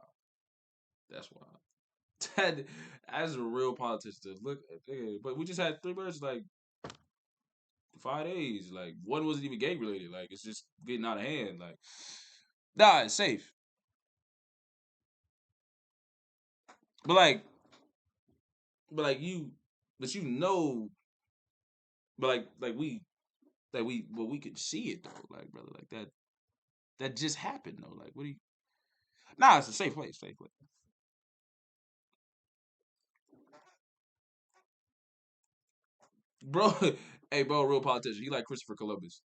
That's wild. That, as a real politician, to look at, but we just had 3 murders like 5 days. Like, one wasn't even gang related. Like, it's just getting out of hand. Like, nah, it's safe. But you know but but we could see it though, like brother, like that just happened though. Like, what do you? Nah, it's a safe place, safe place. Bro, hey, bro, real politician. He like Christopher Columbus.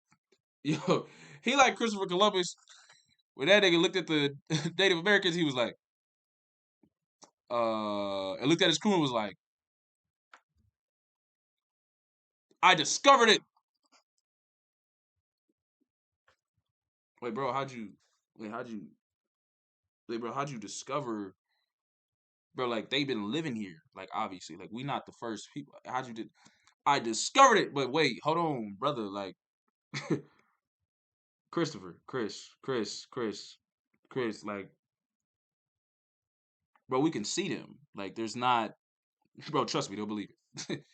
Yo, he like Christopher Columbus. When that nigga looked at the Native Americans, he was like, and looked at his crew and was like, I discovered it. Wait, bro, wait, how'd you discover, bro, like, they've been living here, like, obviously, like, we not the first people. How'd you did, I discovered it, but wait, hold on, brother, like, Christopher, Chris, like, bro, we can see them. Like, there's not, bro, trust me, they'll believe it.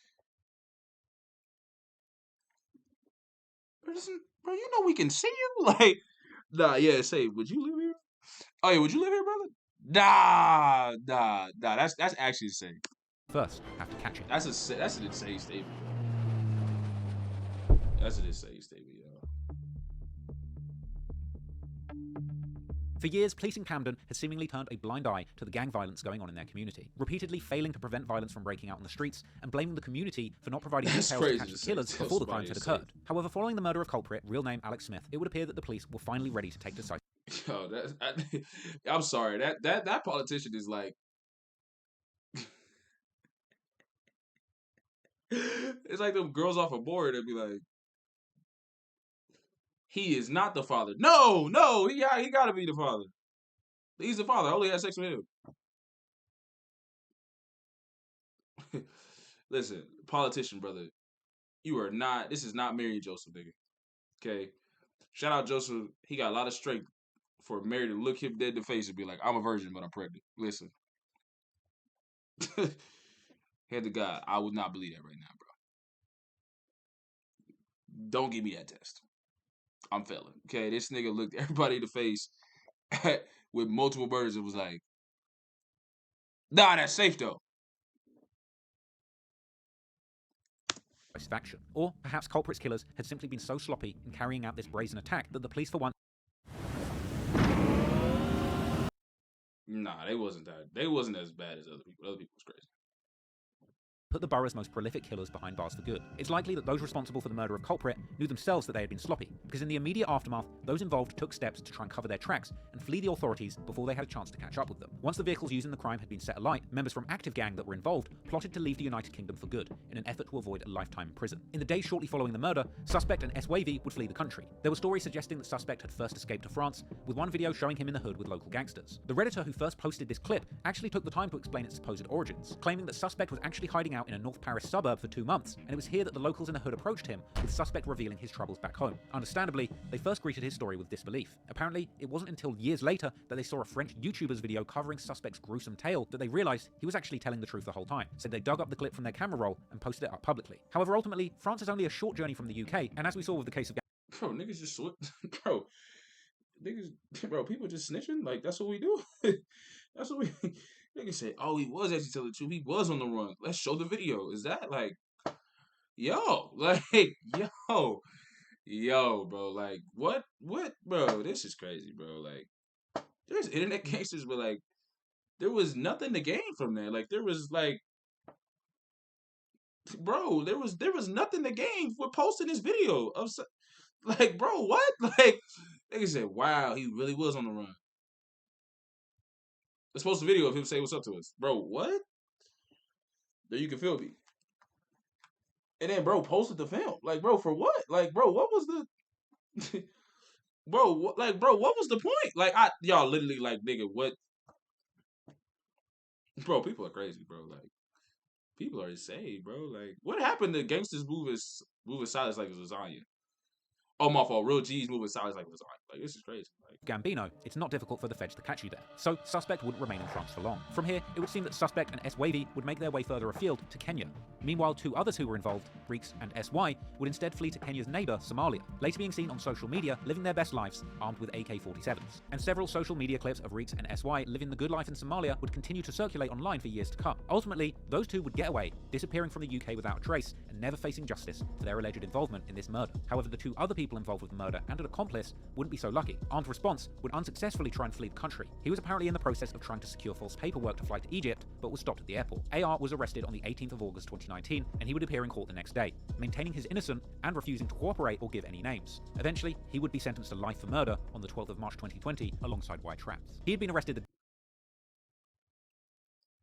Bro, you know we can see you. Like, nah, yeah, say, would you live here? Oh yeah, would you live here, brother? Nah. That's actually insane. First, have to catch it. That's an insane statement. That's an insane statement, yo. For years, police in Camden had seemingly turned a blind eye to the gang violence going on in their community, repeatedly failing to prevent violence from breaking out on the streets and blaming the community for not providing That's details to crazy catch to the say. killers Tell before the somebody crimes had to say. occurred. However, following the murder of culprit, real name Alex Smith, it would appear that the police were finally ready to take decisive. Yo, I'm sorry. That politician is like, it's like them girls off a board that be like, he is not the father. No, he got to be the father. He's the father. I only had sex with him. Listen, politician brother, you are not. This is not Mary and Joseph, nigga. Okay, shout out Joseph. He got a lot of strength for Mary to look him dead in the face and be like, "I'm a virgin, but I'm pregnant." Listen, head to God, I would not believe that right now, bro. Don't give me that test. I'm failing. Okay, this nigga looked everybody in the face with multiple murders and was like, "Nah, that's safe though." Action. Or perhaps culprit's killers had simply been so sloppy in carrying out this brazen attack that the police for once Nah, they wasn't that. They wasn't as bad as other people. Other people was crazy. put the borough's most prolific killers behind bars for good. It's likely that those responsible for the murder of culprit knew themselves that they had been sloppy, because in the immediate aftermath, those involved took steps to try and cover their tracks and flee the authorities before they had a chance to catch up with them. Once the vehicles used in the crime had been set alight, members from active gang that were involved plotted to leave the United Kingdom for good, in an effort to avoid a lifetime in prison. In the days shortly following the murder, Suspect and S. Wavy would flee the country. There were stories suggesting that Suspect had first escaped to France, with one video showing him in the hood with local gangsters. The Redditor who first posted this clip actually took the time to explain its supposed origins, claiming that Suspect was actually hiding out in a North Paris suburb for 2 months, and it was here that the locals in the hood approached him, with Suspect revealing his troubles back home. Understandably, they first greeted his story with disbelief. Apparently, it wasn't until years later that they saw a French YouTuber's video covering Suspect's gruesome tale that they realised he was actually telling the truth the whole time, so they dug up the clip from their camera roll and posted it up publicly. However, ultimately, France is only a short journey from the UK, and as we saw with the case of Bro, niggas just bro, bro, people just snitching. Like, that's what we do. That's what we. Niggas say, oh, he was actually telling the truth. He was on the run. Let's show the video. Is that like, yo, like, bro, like, what, bro? This is crazy, bro. Like, there's internet gangsters, but like, there was nothing to gain from that. Like, there was like, bro, there was nothing to gain for posting this video of, like, bro, what? Like, niggas said, wow, he really was on the run. Let's post a video of him saying what's up to us. Bro, what? There you can feel me. And then, bro, posted the film. Like, bro, for what? Like, bro, what was the bro, what was the point? Like, y'all literally like, nigga, what? Bro, people are crazy, bro. Like, people are insane, bro. Like, what happened to gangsters moving silence like a lasagna? Oh, my fault. Real G's moving silence like this is crazy. Gambino, it's not difficult for the feds to catch you there. So Suspect wouldn't remain in France for long. From here, it would seem that Suspect and S-Wavy would make their way further afield to Kenya. Meanwhile, two others who were involved, Reeks and SY, would instead flee to Kenya's neighbour, Somalia, later being seen on social media living their best lives armed with AK-47s. And several social media clips of Reeks and SY living the good life in Somalia would continue to circulate online for years to come. Ultimately, those two would get away, disappearing from the UK without a trace and never facing justice for their alleged involvement in this murder. However, the two other people involved with the murder and an accomplice wouldn't be so lucky. Armed Response would unsuccessfully try and flee the country. He was apparently in the process of trying to secure false paperwork to fly to Egypt, but was stopped at the airport. AR was arrested on the 18th of August 2019, and he would appear in court the next day, maintaining his innocence and refusing to cooperate or give any names. Eventually, he would be sentenced to life for murder on the 12th of March 2020 alongside White Traps. He had been arrested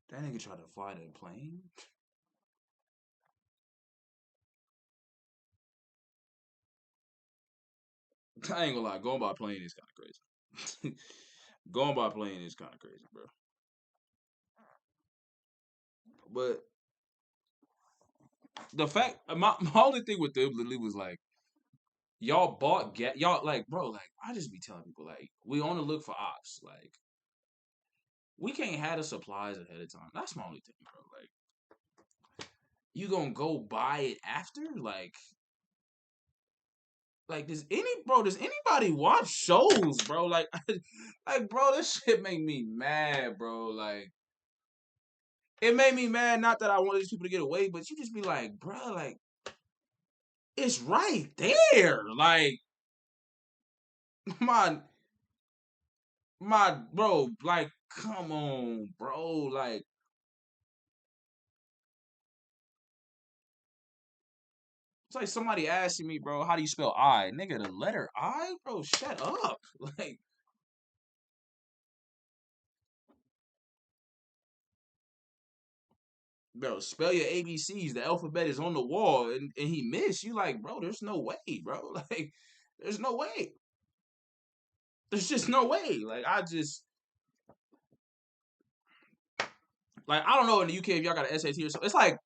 That nigga tried to fly the plane? I ain't gonna lie, going by plane is kind of crazy. Going by plane is kind of crazy, bro. But the fact, my only thing with them literally was like, y'all bought y'all like, bro, like I just be telling people like, we on the look for ops, like we can't have the supplies ahead of time. That's my only thing, bro. Like, you gonna go buy it after, like, does anybody watch shows, bro? Like, bro, this shit make me mad, bro. Like, it made me mad. Not that I want these people to get away, but you just be like, bro, like, it's right there. Like, my bro, like, come on, bro. Like, it's like somebody asking me, bro, how do you spell I? Nigga, the letter I? Bro, shut up. Like, bro, spell your ABCs. The alphabet is on the wall, and he missed. You like, bro, there's no way, bro. Like, there's no way. There's just no way. Like, I don't know in the UK if y'all got an SAT or something.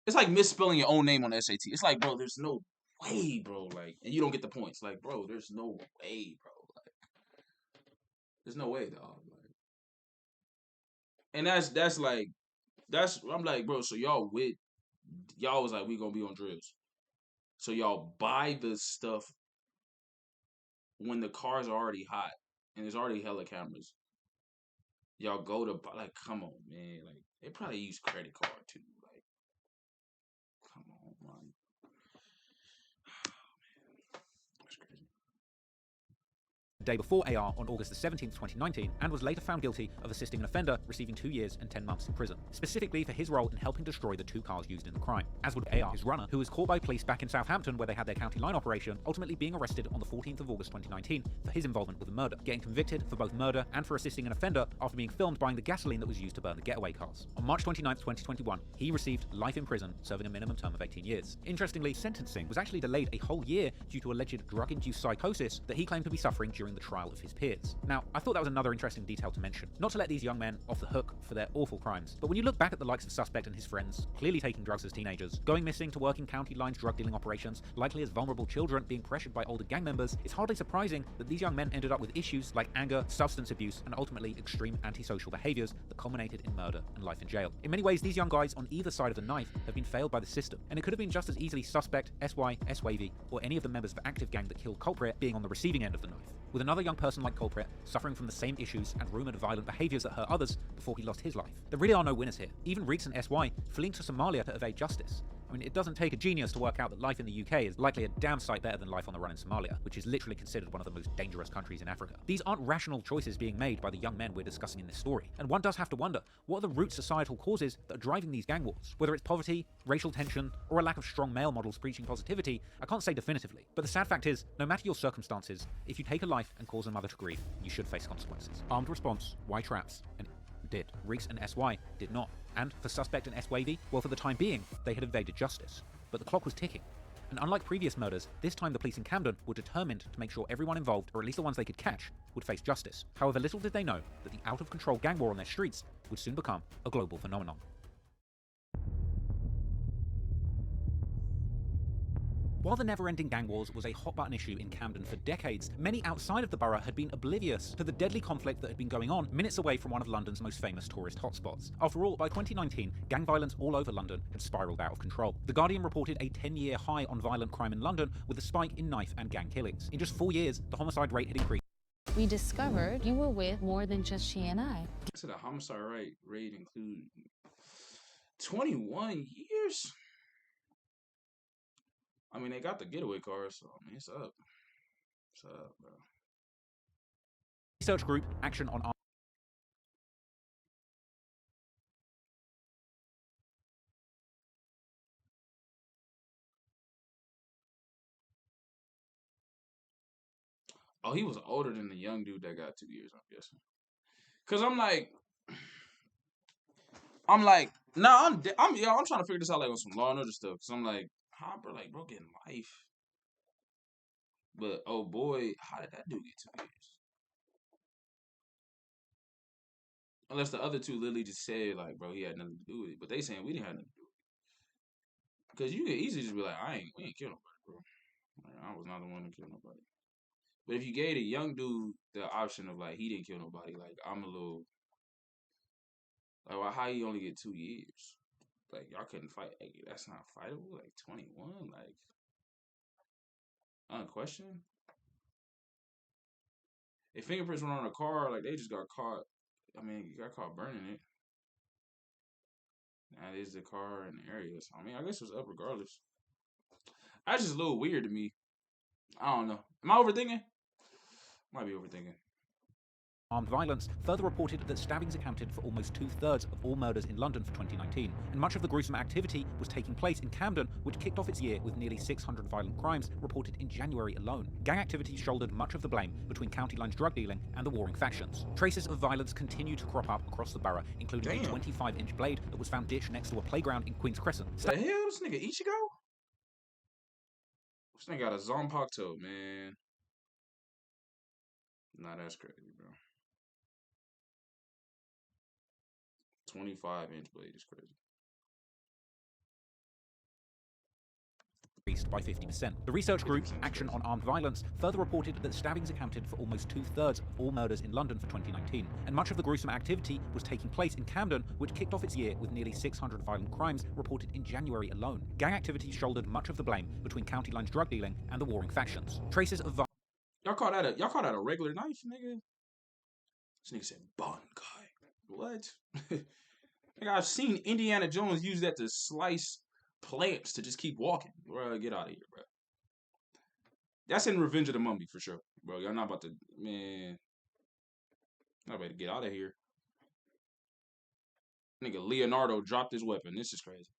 It's like misspelling your own name on the SAT. It's like, bro, there's no way, bro. Like, and you don't get the points. Like, bro, there's no way, bro. Like, there's no way, dog. Like, and I'm like, bro. So y'all was like, we gonna be on drills. So y'all buy the stuff when the cars are already hot and there's already hella cameras. Y'all go to like, come on, man. Like, they probably use credit card too. Like, come on, man. That's crazy. day before AR on August 17, 2019, and was later found guilty of assisting an offender receiving 2 years and 10 months in prison, specifically for his role in helping destroy the 2 cars used in the crime. As would AR, his runner, who was caught by police back in Southampton where they had their county line operation, ultimately being arrested on the 14th of August 2019 for his involvement with the murder, getting convicted for both murder and for assisting an offender after being filmed buying the gasoline that was used to burn the getaway cars. On March 29, 2021, he received life in prison, serving a minimum term of 18 years. Interestingly, sentencing was actually delayed a whole year due to alleged drug-induced psychosis that he claimed to be suffering during the trial of his peers. Now, I thought that was another interesting detail to mention. Not to let these young men off the hook for their awful crimes, but when you look back at the likes of Suspect and his friends, clearly taking drugs as teenagers, going missing to work in county lines drug dealing operations, likely as vulnerable children being pressured by older gang members, it's hardly surprising that these young men ended up with issues like anger, substance abuse, and ultimately extreme antisocial behaviors that culminated in murder and life in jail. In many ways, these young guys on either side of the knife have been failed by the system, and it could have been just as easily Suspect, SY, S-Wavy, or any of the members of the active gang that killed Culprit being on the receiving end of the knife, with another young person like Culprit suffering from the same issues and rumoured violent behaviours that hurt others before he lost his life. There really are no winners here. Even Reeks and SY fleeing to Somalia to evade justice. I mean, it doesn't take a genius to work out that life in the UK is likely a damn sight better than life on the run in Somalia, which is literally considered one of the most dangerous countries in Africa. These aren't rational choices being made by the young men we're discussing in this story, and one does have to wonder, what are the root societal causes that are driving these gang wars? Whether it's poverty, racial tension, or a lack of strong male models preaching positivity, I can't say definitively. But the sad fact is, no matter your circumstances, if you take a life and cause another to grieve, you should face consequences. Armed Response, Why Traps, and did. Reeks and SY did not. And for Suspect and S-Wavy, well, for the time being, they had evaded justice. But the clock was ticking. And unlike previous murders, this time the police in Camden were determined to make sure everyone involved, or at least the ones they could catch, would face justice. However, little did they know that the out-of-control gang war on their streets would soon become a global phenomenon. While the never-ending gang wars was a hot-button issue in Camden for decades, many outside of the borough had been oblivious to the deadly conflict that had been going on minutes away from one of London's most famous tourist hotspots. After all, by 2019, gang violence all over London had spiralled out of control. The Guardian reported a 10-year high on violent crime in London, with a spike in knife and gang killings. In just 4 years, the homicide rate had increased. We discovered you were with more than just she and I. So the homicide rate include 21 years? I mean, they got the getaway cars, so I mean, it's up. It's up, bro. Research group Action on Armed. Oh, he was older than the young dude that got 2 years, I'm guessing. Cause I'm trying to figure this out like on some Law and Order stuff. Cause I'm like, how, bro, like, bro, getting life. But oh boy, how did that dude get 2 years? Unless the other two literally just said like, bro, he had nothing to do with it. But they saying we didn't have nothing to do with it. Cause you could easily just be like, we ain't kill nobody, bro. Like, I was not the one to kill nobody. But if you gave a young dude the option of like he didn't kill nobody, like I'm a little like, well, how you only get 2 years? Like y'all couldn't fight. Like, that's not fightable. Like 21, like unquestioned. If fingerprints went on a car, like they just got caught. I mean, you got caught burning it. That is the car in the area. So I mean, I guess it was up regardless. That's just a little weird to me. I don't know. Am I overthinking? Might be overthinking. Armed violence further reported that stabbings accounted for almost 2/3 of all murders in London for 2019, and much of the gruesome activity was taking place in Camden, which kicked off its year with nearly 600 violent crimes reported in January alone. Gang activity shouldered much of the blame between county lines drug dealing and the warring factions. Traces of violence continue to crop up across the borough, including a 25-inch blade that was found ditched next to a playground in Queen's Crescent. The hell, this nigga Ichigo? This nigga got a Zanpakuto, man. Nah, that's crazy, bro. 25-inch blade is crazy. Increased by 50%. The research group Action on Armed Violence further reported that stabbings accounted for almost 2/3 of all murders in London for 2019, and much of the gruesome activity was taking place in Camden, which kicked off its year with nearly 600 violent crimes reported in January alone. Gang activity shouldered much of the blame between county lines drug dealing and the warring factions. Traces of Y'all call that a regular knife, nigga? This nigga said bun guy. What? Nigga, I've seen Indiana Jones use that to slice plants to just keep walking. Bro, get out of here, bro. That's in Revenge of the Mummy for sure, bro. Y'all not about to, man. Not about to get out of here. Nigga, Leonardo dropped his weapon. This is crazy.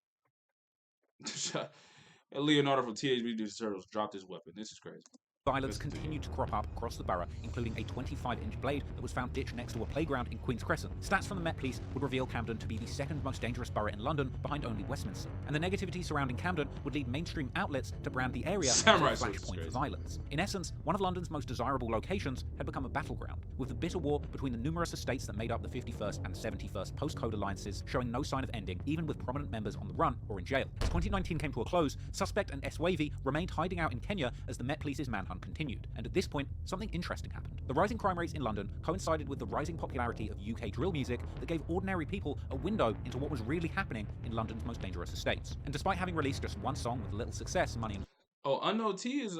Leonardo from Teenage Mutant Ninja Turtles dropped his weapon. This is crazy. Violence continued to crop up across the borough, including a 25-inch blade that was found ditched next to a playground in Queen's Crescent. Stats from the Met Police would reveal Camden to be the second most dangerous borough in London, behind only Westminster. And the negativity surrounding Camden would lead mainstream outlets to brand the area as a flashpoint for violence. In essence, one of London's most desirable locations had become a battleground, with the bitter war between the numerous estates that made up the 51st and 71st postcode alliances showing no sign of ending, even with prominent members on the run or in jail. As 2019 came to a close, Suspect and S. Wavy remained hiding out in Kenya as the Met Police's manhunt continued. And at this point, something interesting happened. The rising crime rates in London coincided with the rising popularity of UK drill music that gave ordinary people a window into what was really happening in London's most dangerous estates. And despite having released just one song with little success, money and... Oh, Unknown T is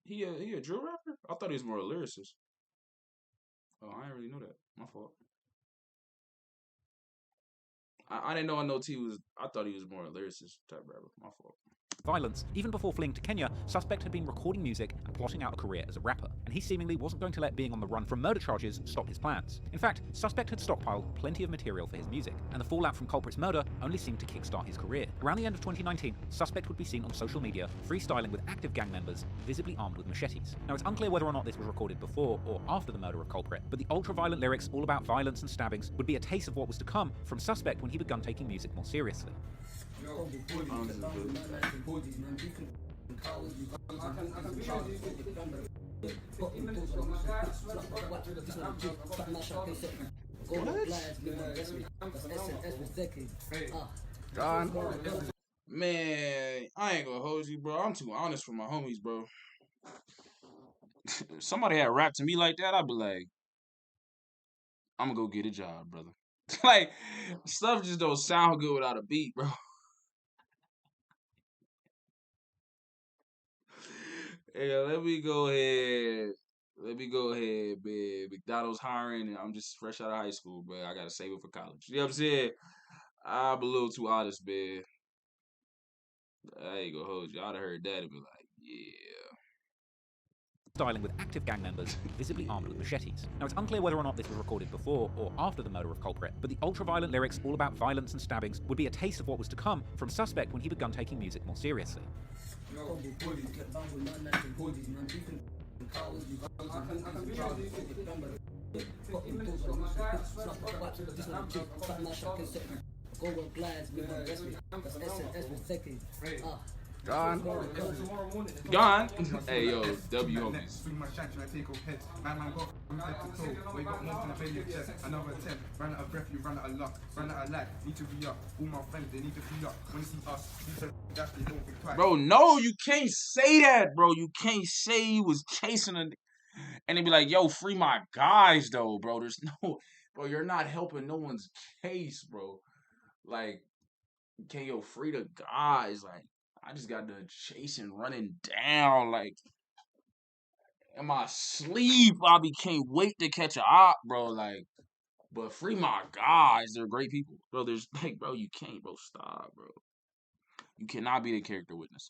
he a drill rapper? I thought he was more a lyricist. Oh, I didn't really know that. My fault. I didn't know Unknown T was, I thought he was more a lyricist type rapper. My fault. Violence. Even before fleeing to Kenya, Suspect had been recording music and plotting out a career as a rapper, and he seemingly wasn't going to let being on the run from murder charges stop his plans. In fact, Suspect had stockpiled plenty of material for his music, and the fallout from Culprit's murder only seemed to kickstart his career. Around the end of 2019, Suspect would be seen on social media freestyling with active gang members, visibly armed with machetes. Now, it's unclear whether or not this was recorded before or after the murder of Culprit, but the ultra-violent lyrics all about violence and stabbings would be a taste of what was to come from Suspect when he begun taking music more seriously. Man, I ain't gonna hold you, bro. I'm too honest for my homies, bro. If somebody had rapped to me like that, I'd be like, I'm gonna go get a job, brother. Like, stuff just don't sound good without a beat, bro. Hey, let me go ahead. Let me go ahead, man. McDonald's hiring, and I'm just fresh out of high school, bro. I gotta save it for college. You know what I'm saying? I'm a little too honest, man. I ain't gonna hold you. I'd have heard that and be like, yeah. styling with active gang members visibly armed with machetes. Now, it's unclear whether or not this was recorded before or after the murder of Culprit, but the ultra-violent lyrics all about violence and stabbings would be a taste of what was to come from Suspect when he begun taking music more seriously. Gone. Gone. Hey, yo, W homies. Swing my shank and I take off heads. Man got from head to toe. We got more than a belly of chest. Another 10. Ran out of breath, you ran out of luck. Ran out of life, need to be up. All my friends, they need to be up. When they see us, we said that they don't think twice. Bro, no, you can't say that, bro. You can't say he was chasing a. And they be like, yo, free my guys, though, bro. There's no. Bro, you're not helping no one's case, bro. Like, can yo free the guys? Like, I just got done chasing, running down. Like, in my sleep, can't wait to catch a op, bro. Like, but free my guys. They're great people, bro. There's like, bro, you can't, bro. Stop, bro. You cannot be the character witness.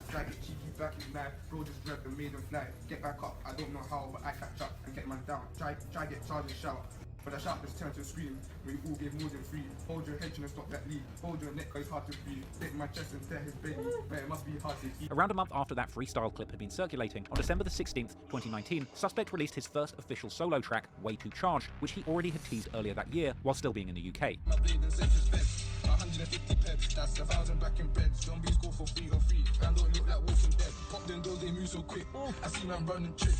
Try get cheeky back in knife, bro just grabbed and made him fly. Get back up, I don't know how, but I catch up and get man down. Try get charged and shout. But the shout just turned to scream. We all gave more than free. Hold your head and stop that lead. Hold your neck, cause it's hard to breathe. Take my chest and tear his belly. But it must be hard to eat. Around a month after that freestyle clip had been circulating, on December the 16th, 2019, Suspect released his first official solo track, Way Too Charged, which he already had teased earlier that year while still being in the UK. My blade and safest bets. 150 peps, that's 1,000 back in bed. Zombies go for free on free. Man don't look like Walking Dead. Pop them doors, they move so quick. I see man running trick.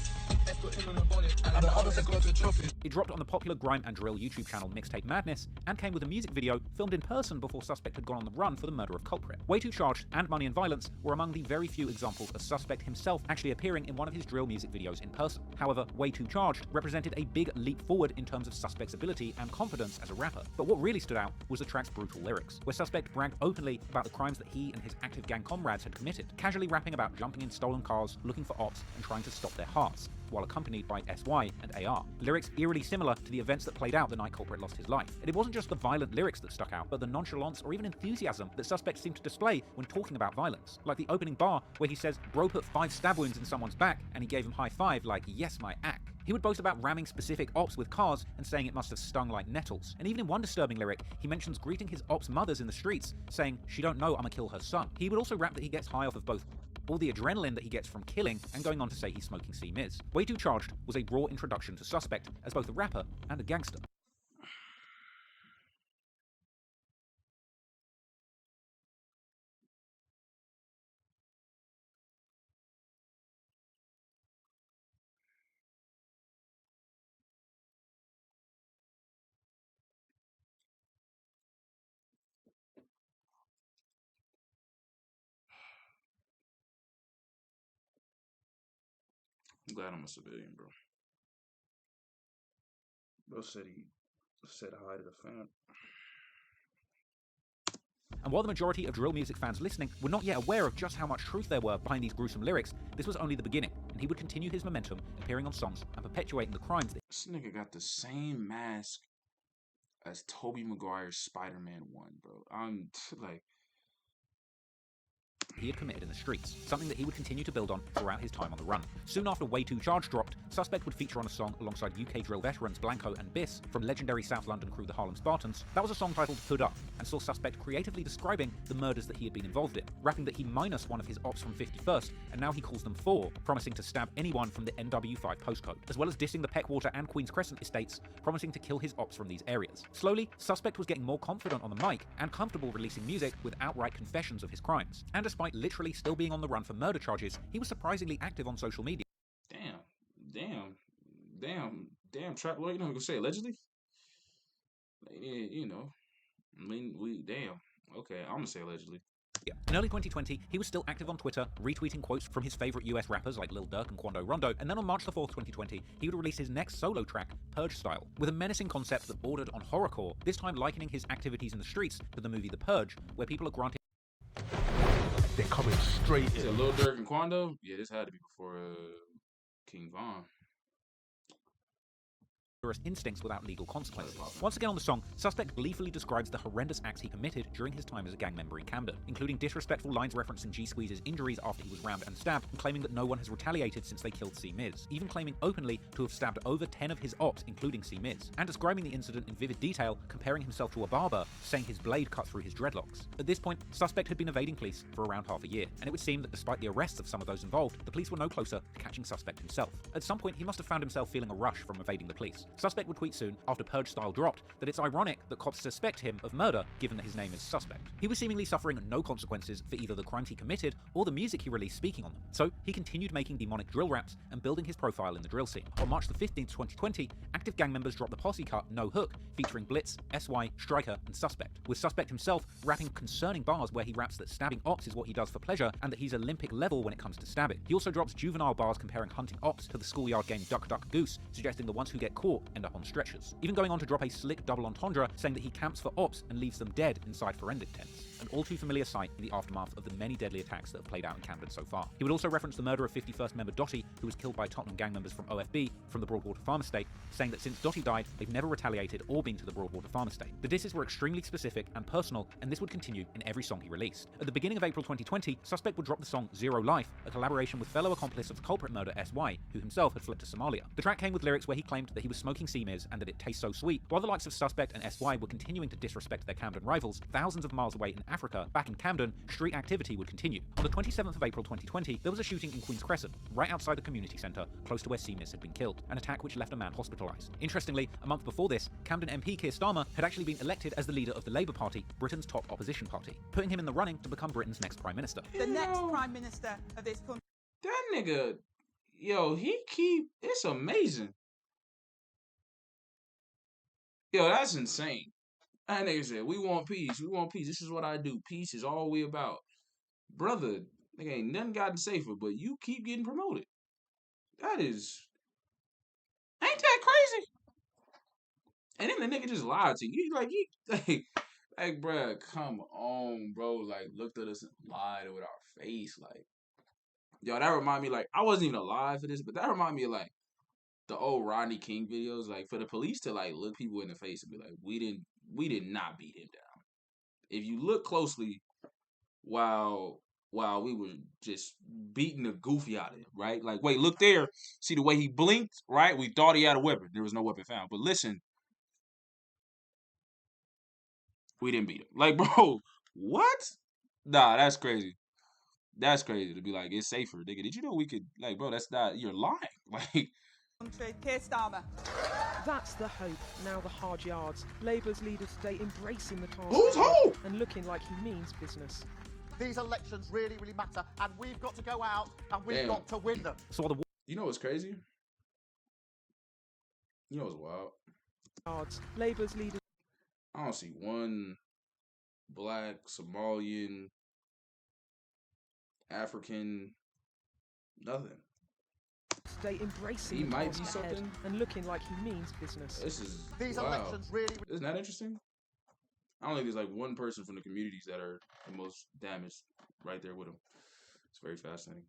F put him on the bonnet, and the others got to drop it. It dropped on the popular grime and drill YouTube channel Mixtape Madness, and came with a music video filmed in person before Suspect had gone on the run for the murder of Culprit. Way Too Charged and Money and Violence were among the very few examples of Suspect himself actually appearing in one of his drill music videos in person. However, Way Too Charged represented a big leap forward in terms of Suspect's ability and confidence as a rapper. But what really stood out was the track's brutal lyrics, where Suspect bragged openly about the crimes that he and his active gang comrades had committed, casually rapping about jumping in stolen cars, looking for ops, and trying to stop their hearts, while accompanied by SY and AR. Lyrics eerily similar to the events that played out the night Culprit lost his life. And it wasn't just the violent lyrics that stuck out, but the nonchalance or even enthusiasm that Suspect seemed to display when talking about violence. Like the opening bar where he says, "Bro put 5 stab wounds in someone's back," and he gave him high five like, "Yes, my ack." He would boast about ramming specific ops with cars and saying it must have stung like nettles. And even in one disturbing lyric, he mentions greeting his ops' mothers in the streets, saying, "She don't know I'ma kill her son." He would also rap that he gets high off of both all the adrenaline that he gets from killing, and going on to say he's smoking C-Miz. Way Too Charged was a raw introduction to Suspect as both a rapper and a gangster. I'm glad I'm a civilian, bro. Bro said he said hi to the fam. And while the majority of drill music fans listening were not yet aware of just how much truth there were behind these gruesome lyrics, this was only the beginning, and he would continue his momentum, appearing on songs and perpetuating the crimes that This nigga got the same mask as Tobey Maguire's Spider-Man 1, bro. I'm like, he had committed in the streets, something that he would continue to build on throughout his time on the run. Soon after Way Too Charged dropped, Suspect would feature on a song alongside UK drill veterans Blanco and Biss from legendary South London crew the Harlem Spartans. That was a song titled Hood Up, and saw Suspect creatively describing the murders that he had been involved in, rapping that he minus one of his ops from 51st, and now he calls them 4, promising to stab anyone from the NW5 postcode, as well as dissing the Peckwater and Queen's Crescent estates, promising to kill his ops from these areas. Slowly, Suspect was getting more confident on the mic and comfortable releasing music with outright confessions of his crimes. And despite literally still being on the run for murder charges, he was surprisingly active on social media. Damn, Trap Lord, you know what I'm gonna say, allegedly? Like, yeah, you know. I mean, damn. Okay, I'm gonna say allegedly. In early 2020, he was still active on Twitter, retweeting quotes from his favorite US rappers like Lil Durk and Quando Rondo, and then on March the 4th, 2020, he would release his next solo track, Purge Style, with a menacing concept that bordered on horrorcore, this time likening his activities in the streets to the movie The Purge, where people are granted They're coming straight Is in. it Lil Durk and Quando? Yeah, this had to be before King Von. instincts without legal consequences. Once again on the song, Suspect gleefully describes the horrendous acts he committed during his time as a gang member in Camden, including disrespectful lines referencing G-Squeeze's injuries after he was rammed and stabbed, and claiming that no one has retaliated since they killed C-Miz, even claiming openly to have stabbed over 10 of his ops, including C-Miz, and describing the incident in vivid detail, comparing himself to a barber, saying his blade cut through his dreadlocks. At this point, Suspect had been evading police for around half a year, and it would seem that despite the arrests of some of those involved, the police were no closer to catching Suspect himself. At some point, he must have found himself feeling a rush from evading the police. Suspect would tweet soon, after Purge Style dropped, that it's ironic that cops suspect him of murder given that his name is Suspect. He was seemingly suffering no consequences for either the crimes he committed or the music he released speaking on them. So he continued making demonic drill raps and building his profile in the drill scene. On March the 15th, 2020, active gang members dropped the posse cut No Hook, featuring Blitz, SY, Striker, and Suspect, with Suspect himself rapping concerning bars where he raps that stabbing ops is what he does for pleasure and that he's Olympic level when it comes to stabbing. He also drops juvenile bars comparing hunting ops to the schoolyard game Duck Duck Goose, suggesting the ones who get caught end up on stretchers. Even going on to drop a slick double entendre saying that he camps for ops and leaves them dead inside forensic tents. An all too familiar sight in the aftermath of the many deadly attacks that have played out in Camden so far. He would also reference the murder of 51st member Dottie, who was killed by Tottenham gang members from OFB from the Broadwater Farm Estate, saying that since Dottie died, they've never retaliated or been to the Broadwater Farm Estate. The disses were extremely specific and personal, and this would continue in every song he released. At the beginning of April 2020, Suspect would drop the song Zero Life, a collaboration with fellow accomplice of the culprit murder SY, who himself had fled to Somalia. The track came with lyrics where he claimed that he was smoking C-Miz and that it tastes so sweet, while the likes of Suspect and SY were continuing to disrespect their Camden rivals, thousands of miles away in Africa, back in Camden, street activity would continue. On the 27th of April 2020, there was a shooting in Queen's Crescent, right outside the community centre, close to where C-Miz had been killed, an attack which left a man hospitalised. Interestingly, a month before this, Camden MP Keir Starmer had actually been elected as the leader of the Labour Party, Britain's top opposition party, putting him in the running to become Britain's next Prime Minister. The next Prime Minister of this country. That nigga, it's amazing. Yo, that's insane. That nigga said, we want peace. This is what I do. Peace is all we about. Brother, nigga ain't nothing gotten safer, but you keep getting promoted. Ain't that crazy? And then the nigga just lied to you. Like, bruh, come on, bro. Like, looked at us and lied with our face. Like, yo, that remind me, like, I wasn't even alive for this, but that remind me of, like, the old Rodney King videos, like, for the police to, like, look people in the face and be like, we did not beat him down. If you look closely while we were just beating the goofy out of him, right? Like, wait, look there. See the way he blinked, right? We thought he had a weapon. There was no weapon found. But listen, we didn't beat him. Like, bro, what? Nah, that's crazy. That's crazy to be like, it's safer, nigga. Did you know we could, like, bro, that's not, you're lying. Like, Keir Starmer. That's the hope. Now the hard yards. Labour's leaders today embracing the task. Who's who? And looking like he means business. These elections really, really matter, and we've got to go out and we've got to win them. So you know what's crazy? You know what's wild? Yards. Labour's leaders. I don't see one black, Somalian, African, nothing. Today embracing he the might be task ahead something and looking like he means business. This is these wow. elections really. Isn't that interesting? I don't think there's like one person from the communities that are the most damaged right there with them. It's very fascinating.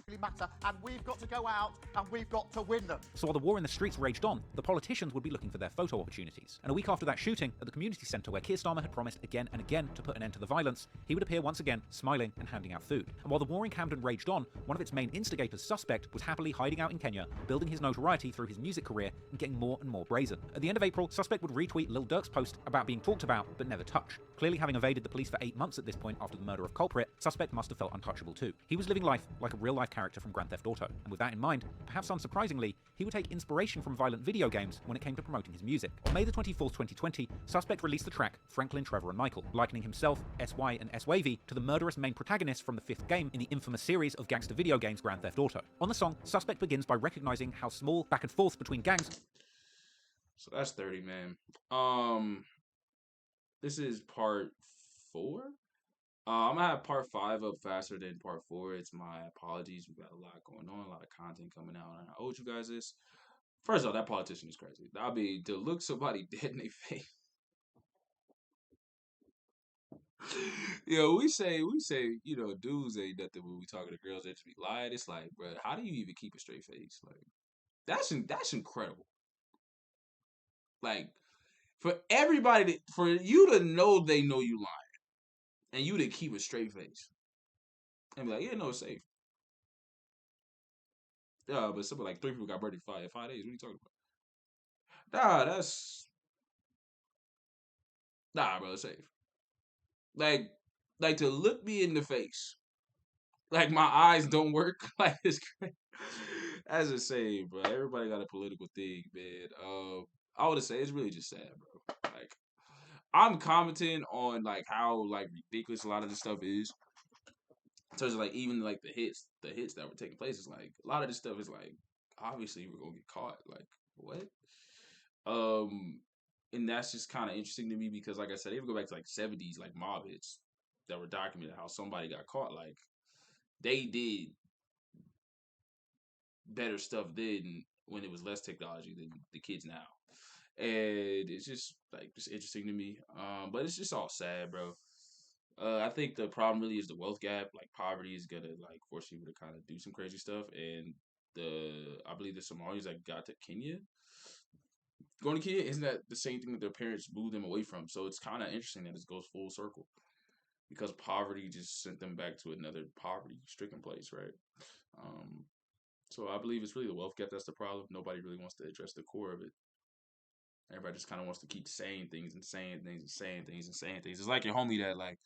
Really matter, and we've got to go out and we've got to win them. So while the war in the streets raged on, the politicians would be looking for their photo opportunities. And a week after that shooting at the community centre where Keir Starmer had promised again and again to put an end to the violence, he would appear once again, smiling and handing out food. And while the war in Camden raged on, one of its main instigators, Suspect, was happily hiding out in Kenya, building his notoriety through his music career and getting more and more brazen. At the end of April, Suspect would retweet Lil Durk's post about being talked about but never touched. Clearly having evaded the police for 8 months at this point after the murder of Culprit, Suspect must have felt untouchable too. He was living life like a real-life character from Grand Theft Auto. And with that in mind, perhaps unsurprisingly, he would take inspiration from violent video games when it came to promoting his music. On May the 24th, 2020, Suspect released the track Franklin, Trevor and Michael, likening himself, SY and S-Wavy to the murderous main protagonists from the 5th game in the infamous series of gangster video games Grand Theft Auto. On the song, Suspect begins by recognizing how small back and forth between gangs. So that's 30, man. This is part 4 I'm gonna have part 5 up faster than part 4. It's my apologies. We got a lot going on, a lot of content coming out, and I owed you guys this. First off, that politician is crazy. I mean, to look somebody dead in their face. Yo, we say, dudes ain't nothing when we talking to girls. They just be lying. It's like, bro, how do you even keep a straight face? Like, that's incredible. Like, for you to know they know you lying, and you to keep a straight face, and be like, yeah, no, it's safe. Yeah, but something like 3 people got murdered in 5 days. What are you talking about? Nah, bro, it's safe. Like to look me in the face, like my eyes don't work. Like it's crazy. That's insane, bro. Everybody got a political thing, man. I would say it's really just sad, bro. Like I'm commenting on like how like ridiculous a lot of this stuff is. In terms of like even like the hits that were taking place is like a lot of this stuff is like obviously we're gonna get caught. Like what? Um, and that's just kind of interesting to me because like I said, even go back to like 70s like mob hits that were documented how somebody got caught. Like they did better stuff then when it was less technology than the kids now. And it's just like just interesting to me. But it's just all sad, bro. I think the problem really is the wealth gap. Like poverty is gonna like force people to kind of do some crazy stuff. And I believe the Somalis that got to Kenya, going to Kenya, isn't that the same thing that their parents moved them away from? So it's kind of interesting that it goes full circle because poverty just sent them back to another poverty-stricken place, right? Um, so I believe it's really the wealth gap that's the problem. Nobody really wants to address the core of it. Everybody just kind of wants to keep saying things and saying things and saying things and saying things. It's like your homie that like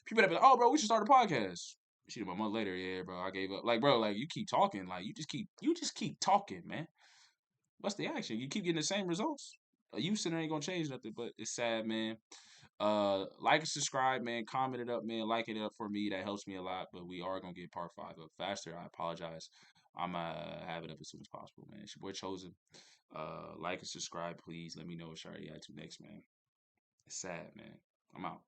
people that be like, "Oh, bro, we should start a podcast." Shoot, a month later, yeah, bro, I gave up. Like, bro, like you keep talking, like you just keep talking, man. What's the action? You keep getting the same results. You sitting there ain't gonna change nothing, but it's sad, man. Like and subscribe, man. Comment it up, man. Like it up for me. That helps me a lot. But we are gonna get part 5 up faster. I apologize. I'm have it up as soon as possible, man. It's your boy Chosen. Like and subscribe, please. Let me know what y'all react to next, man. It's sad, man. I'm out.